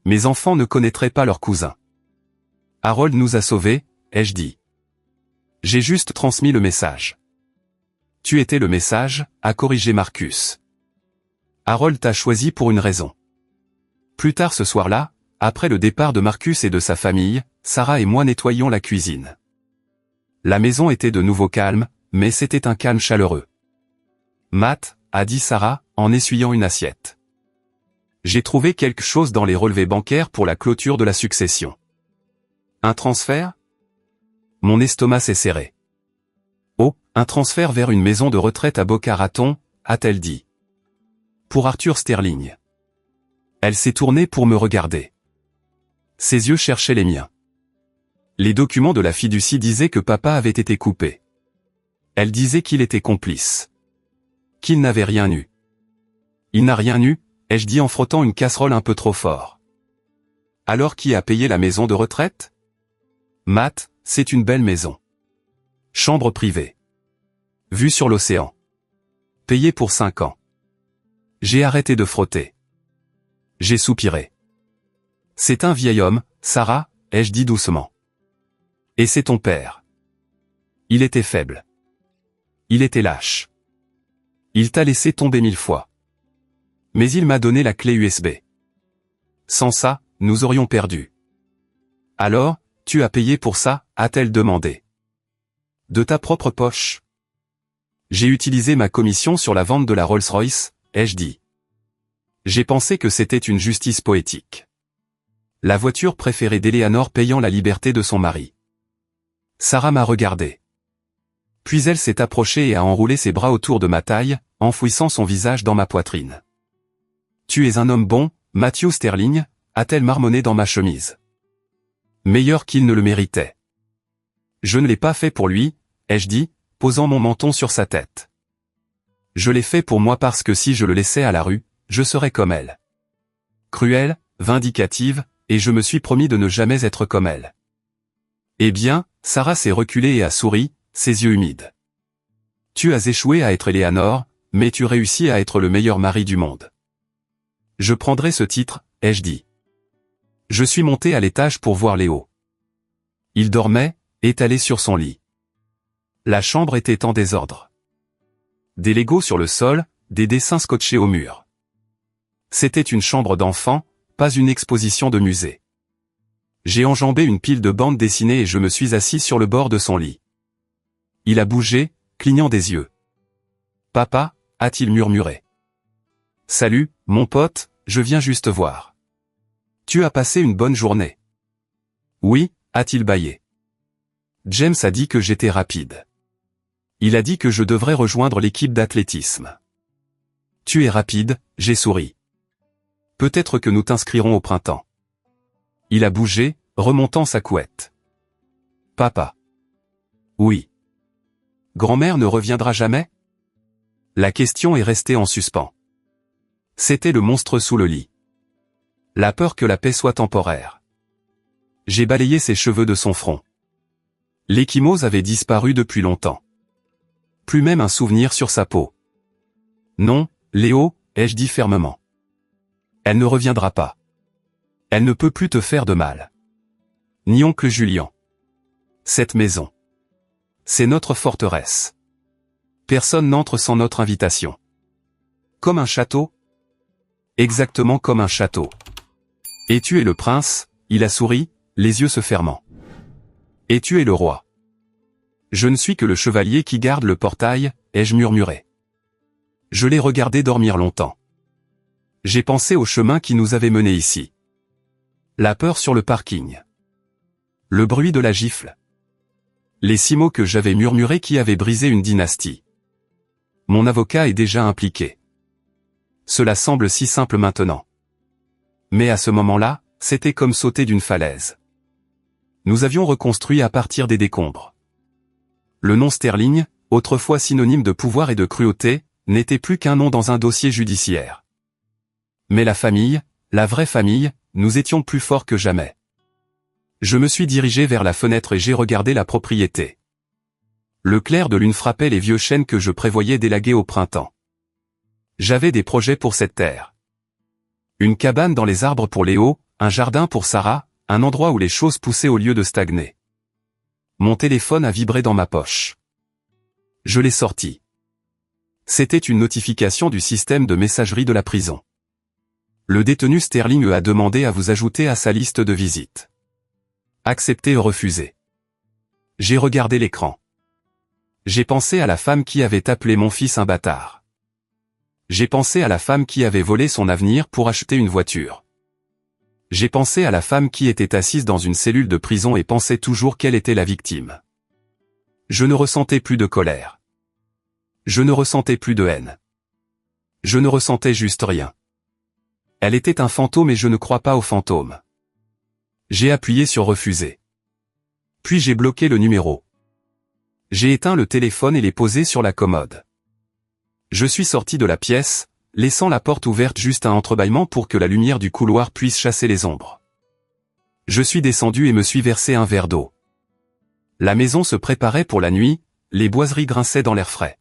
Mes enfants ne connaîtraient pas leur cousin. Harold nous a sauvés, ai-je dit. J'ai juste transmis le message. Tu étais le message, a corrigé Marcus. Harold t'a choisi pour une raison. Plus tard ce soir-là, après le départ de Marcus et de sa famille, Sarah et moi nettoyions la cuisine. La maison était de nouveau calme, mais c'était un calme chaleureux. Matt, a dit Sarah, en essuyant une assiette. J'ai trouvé quelque chose dans les relevés bancaires pour la clôture de la succession. Un transfert? Mon estomac s'est serré. Oh, un transfert vers une maison de retraite à Boca Raton, a-t-elle dit. Pour Arthur Sterling. Elle s'est tournée pour me regarder. Ses yeux cherchaient les miens. Les documents de la fiducie disaient que papa avait été coupé. Elle disait qu'il était complice. Qu'il n'avait rien eu. Il n'a rien eu, ai-je dit en frottant une casserole un peu trop fort. Alors qui a payé la maison de retraite? Matt, c'est une belle maison. Chambre privée. Vue sur l'océan. Payé pour 5 ans. J'ai arrêté de frotter. J'ai soupiré. C'est un vieil homme, Sarah, ai-je dit doucement. Et c'est ton père. Il était faible. Il était lâche. Il t'a laissé tomber 1000 fois. Mais il m'a donné la clé USB. Sans ça, nous aurions perdu. Alors, tu as payé pour ça, a-t-elle demandé. De ta propre poche. J'ai utilisé ma commission sur la vente de la Rolls-Royce, ai-je dit. J'ai pensé que c'était une justice poétique. La voiture préférée d'Eleanor payant la liberté de son mari. Sarah m'a regardé. Puis elle s'est approchée et a enroulé ses bras autour de ma taille, enfouissant son visage dans ma poitrine. Tu es un homme bon, Matthew Sterling, a-t-elle marmonné dans ma chemise. Meilleur qu'il ne le méritait. Je ne l'ai pas fait pour lui, ai-je dit, posant mon menton sur sa tête. Je l'ai fait pour moi parce que si je le laissais à la rue, je serais comme elle. Cruelle, vindicative, et je me suis promis de ne jamais être comme elle. Eh bien, Sarah s'est reculée et a souri, ses yeux humides. Tu as échoué à être Eleanor, mais tu réussis à être le meilleur mari du monde. Je prendrai ce titre, ai-je dit. Je suis monté à l'étage pour voir Léo. Il dormait, étalé sur son lit. La chambre était en désordre. Des Legos sur le sol, des dessins scotchés au mur. C'était une chambre d'enfant, pas une exposition de musée. J'ai enjambé une pile de bandes dessinées et je me suis assis sur le bord de son lit. Il a bougé, clignant des yeux. Papa, a-t-il murmuré. Salut, mon pote, je viens juste voir. Tu as passé une bonne journée. Oui, a-t-il bâillé. James a dit que j'étais rapide. Il a dit que je devrais rejoindre l'équipe d'athlétisme. Tu es rapide, j'ai souri. Peut-être que nous t'inscrirons au printemps. Il a bougé, remontant sa couette. Papa. Oui. Grand-mère ne reviendra jamais? La question est restée en suspens. C'était le monstre sous le lit. La peur que la paix soit temporaire. J'ai balayé ses cheveux de son front. L'échymose avait disparu depuis longtemps. Plus même un souvenir sur sa peau. Non, Léo, ai-je dit fermement. Elle ne reviendra pas. Elle ne peut plus te faire de mal. Ni oncle Julien. Cette maison. c'est notre forteresse. Personne n'entre sans notre invitation. Comme un château? Exactement comme un château. Et tu es le prince, il a souri, les yeux se fermant. Et tu es le roi. Je ne suis que le chevalier qui garde le portail, ai-je murmuré. Je l'ai regardé dormir longtemps. J'ai pensé au chemin qui nous avait menés ici. La peur sur le parking. Le bruit de la gifle. Les 6 mots que j'avais murmurés qui avaient brisé une dynastie. Mon avocat est déjà impliqué. Cela semble si simple maintenant. Mais à ce moment-là, c'était comme sauter d'une falaise. Nous avions reconstruit à partir des décombres. Le nom Sterling, autrefois synonyme de pouvoir et de cruauté, n'était plus qu'un nom dans un dossier judiciaire. Mais la famille, la vraie famille, nous étions plus forts que jamais. Je me suis dirigé vers la fenêtre et j'ai regardé la propriété. Le clair de lune frappait les vieux chênes que je prévoyais d'élaguer au printemps. J'avais des projets pour cette terre. Une cabane dans les arbres pour Léo, un jardin pour Sarah, un endroit où les choses poussaient au lieu de stagner. Mon téléphone a vibré dans ma poche. Je l'ai sorti. C'était une notification du système de messagerie de la prison. Le détenu Sterling a demandé à vous ajouter à sa liste de visites. Accepter ou refuser. J'ai regardé l'écran. J'ai pensé à la femme qui avait appelé mon fils un bâtard. J'ai pensé à la femme qui avait volé son avenir pour acheter une voiture. J'ai pensé à la femme qui était assise dans une cellule de prison et pensait toujours qu'elle était la victime. Je ne ressentais plus de colère. Je ne ressentais plus de haine. Je ne ressentais juste rien. Elle était un fantôme et je ne crois pas aux fantômes. J'ai appuyé sur refuser. Puis j'ai bloqué le numéro. J'ai éteint le téléphone et l'ai posé sur la commode. Je suis sorti de la pièce, laissant la porte ouverte juste un entrebâillement pour que la lumière du couloir puisse chasser les ombres. Je suis descendu et me suis versé un verre d'eau. La maison se préparait pour la nuit, les boiseries grinçaient dans l'air frais.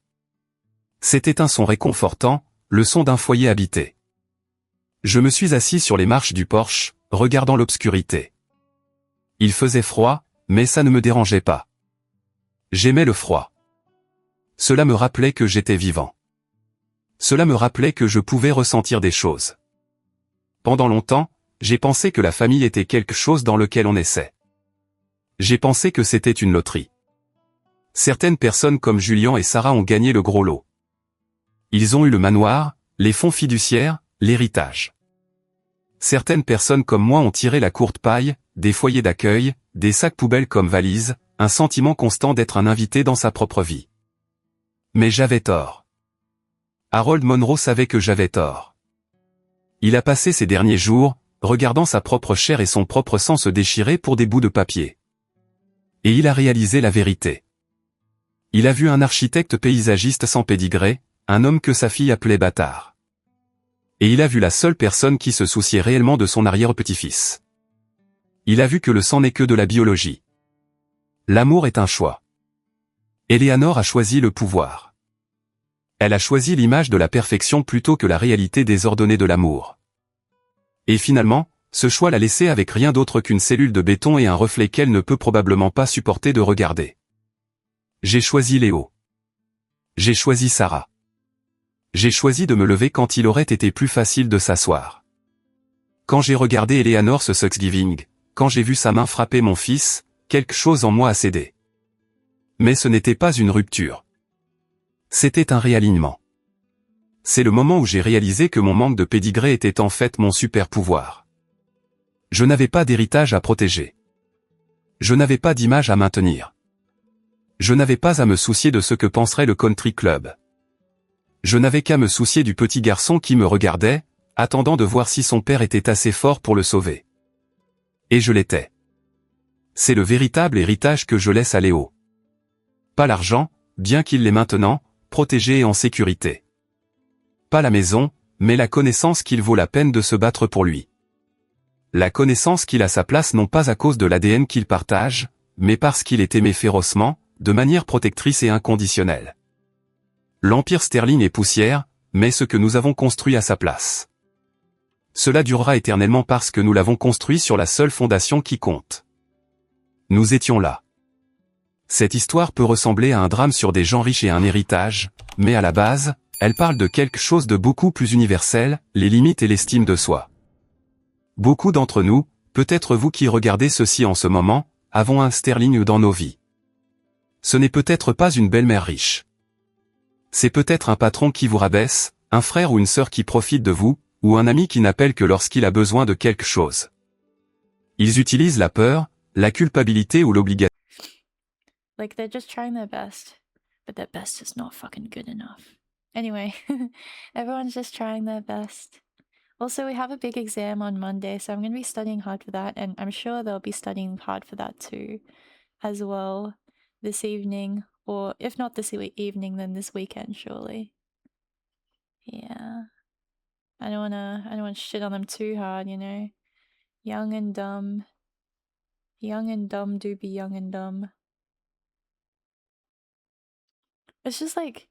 C'était un son réconfortant, le son d'un foyer habité. Je me suis assis sur les marches du porche, regardant l'obscurité. Il faisait froid, mais ça ne me dérangeait pas. J'aimais le froid. Cela me rappelait que j'étais vivant. Cela me rappelait que je pouvais ressentir des choses. Pendant longtemps, j'ai pensé que la famille était quelque chose dans lequel on essaie. J'ai pensé que c'était une loterie. Certaines personnes comme Julien et Sarah ont gagné le gros lot. Ils ont eu le manoir, les fonds fiduciaires, l'héritage. Certaines personnes comme moi ont tiré la courte paille, des foyers d'accueil, des sacs poubelles comme valises, un sentiment constant d'être un invité dans sa propre vie. Mais j'avais tort. Harold Monroe savait que j'avais tort. Il a passé ces derniers jours, regardant sa propre chair et son propre sang se déchirer pour des bouts de papier. Et il a réalisé la vérité. Il a vu un architecte paysagiste sans pédigré, un homme que sa fille appelait bâtard. Et il a vu la seule personne qui se souciait réellement de son arrière-petit-fils. Il a vu que le sang n'est que de la biologie. L'amour est un choix. Eleanor a choisi le pouvoir. Elle a choisi l'image de la perfection plutôt que la réalité désordonnée de l'amour. Et finalement, ce choix l'a laissée avec rien d'autre qu'une cellule de béton et un reflet qu'elle ne peut probablement pas supporter de regarder. J'ai choisi Léo. J'ai choisi Sarah. J'ai choisi de me lever quand il aurait été plus facile de s'asseoir. Quand j'ai regardé Eleanor ce Thanksgiving, quand j'ai vu sa main frapper mon fils, quelque chose en moi a cédé. Mais ce n'était pas une rupture. C'était un réalignement. C'est le moment où j'ai réalisé que mon manque de pédigré était en fait mon super pouvoir. Je n'avais pas d'héritage à protéger. Je n'avais pas d'image à maintenir. Je n'avais pas à me soucier de ce que penserait le country club. Je n'avais qu'à me soucier du petit garçon qui me regardait, attendant de voir si son père était assez fort pour le sauver. Et je l'étais. C'est le véritable héritage que je laisse à Léo. Pas l'argent, bien qu'il l'ait maintenant, protégé et en sécurité. Pas la maison, mais la connaissance qu'il vaut la peine de se battre pour lui. La connaissance qu'il a sa place non pas à cause de l'ADN qu'il partage, mais parce qu'il est aimé férocement, de manière protectrice et inconditionnelle. L'Empire Sterling est poussière, mais ce que nous avons construit à sa place. Cela durera éternellement parce que nous l'avons construit sur la seule fondation qui compte. Nous étions là. Cette histoire peut ressembler à un drame sur des gens riches et un héritage, mais à la base, elle parle de quelque chose de beaucoup plus universel, les limites et l'estime de soi. Beaucoup d'entre nous, peut-être vous qui regardez ceci en ce moment, avons un sterling dans nos vies. Ce n'est peut-être pas une belle-mère riche. C'est peut-être un patron qui vous rabaisse, un frère ou une sœur qui profite de vous, ou un ami qui n'appelle que lorsqu'il a besoin de quelque chose. Ils utilisent la peur, la culpabilité ou l'obligation. Like, they're just trying their best, but their best is not fucking good enough. Anyway, everyone's just trying their best. Also, we have a big exam on Monday, so I'm going to be studying hard for that, and I'm sure they'll be studying hard for that too, as well, this evening, or if not this evening, then this weekend, surely. Yeah. I don't wanna shit on them too hard, you know? Young and dumb. Young and dumb do be young and dumb. It's just like,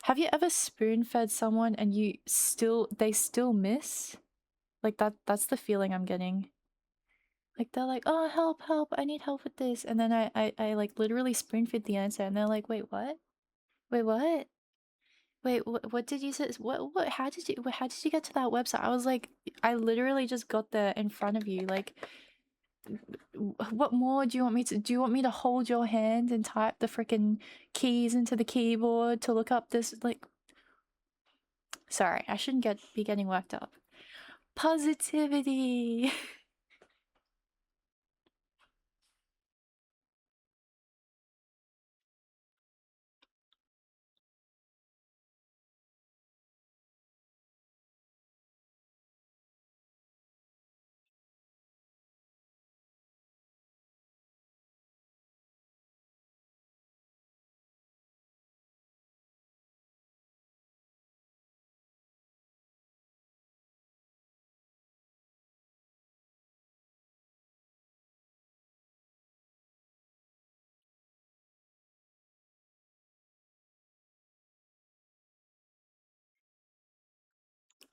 have you ever spoon-fed someone and they still miss? Like that's the feeling I'm getting. Like they're like, oh help, help, I need help with this. And then I like literally spoon-fed the answer and they're like, wait, what? Wait, what? Wait, what did you say? What, how did you get to that website? I was like, I literally just got there in front of you. Like, what more do you want me to do? You want me to hold your hand and type the freaking keys into the keyboard to look up this? Like, sorry, I shouldn't be getting worked up. Positivity.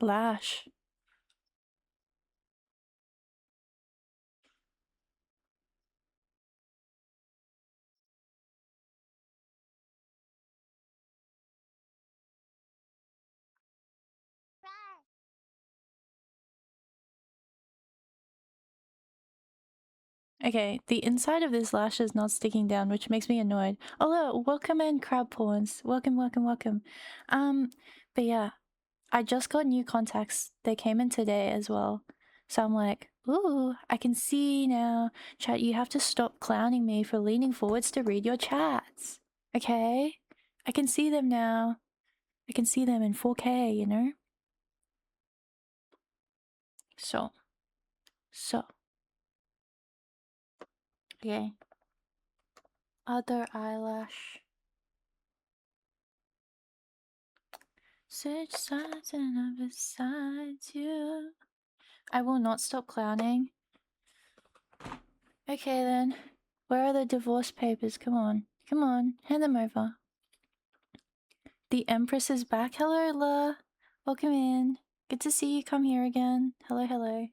Lash. Okay, the inside of this lash is not sticking down, which makes me annoyed. Hello, welcome in, crab pawns. Welcome, welcome, welcome. But yeah, I just got new contacts. They came in today as well. So I'm like, ooh, I can see now. Chat, you have to stop clowning me for leaning forwards to read your chats. Okay? I can see them now. I can see them in 4K, you know? So. Okay. Other eyelash. Switch sides and I'm beside you. I will not stop clowning. Okay then. Where are the divorce papers? Come on. Come on. Hand them over. The Empress is back. Hello, La. Welcome in. Good to see you come here again. Hello, hello.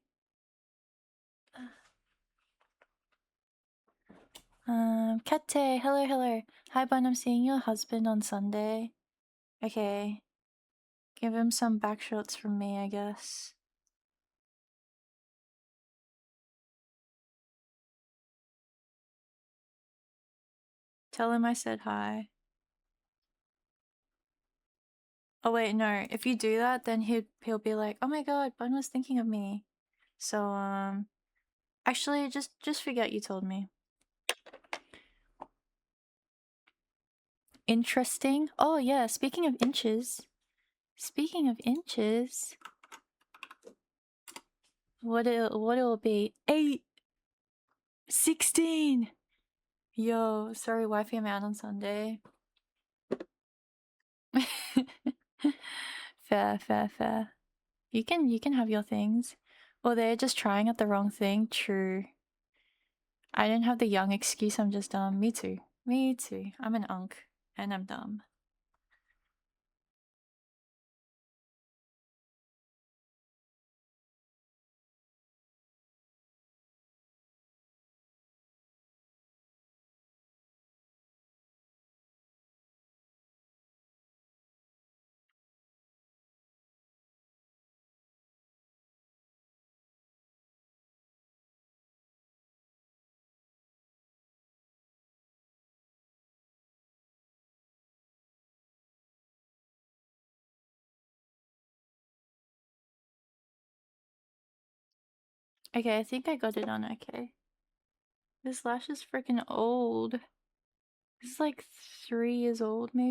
Kate. Hello, hello. Hi, Bun. I'm seeing your husband on Sunday. Okay. Give him some back shots from me, I guess. Tell him I said hi. Oh wait, no. If you do that, then he'll be like, "Oh my god, Bun was thinking of me." So actually just forget you told me. Interesting. Oh yeah, speaking of inches. Speaking of inches, what it'll be? 8 16. Yo, sorry, wifey, I'm out on Sunday. Fair, fair, fair. You can have your things. Or they're just trying at the wrong thing. True. I don't have the young excuse, I'm just dumb. Me too. Me too. I'm an unk. And I'm dumb. Okay, I think I got it on okay. This lash is freaking old. This is like 3 years old, maybe.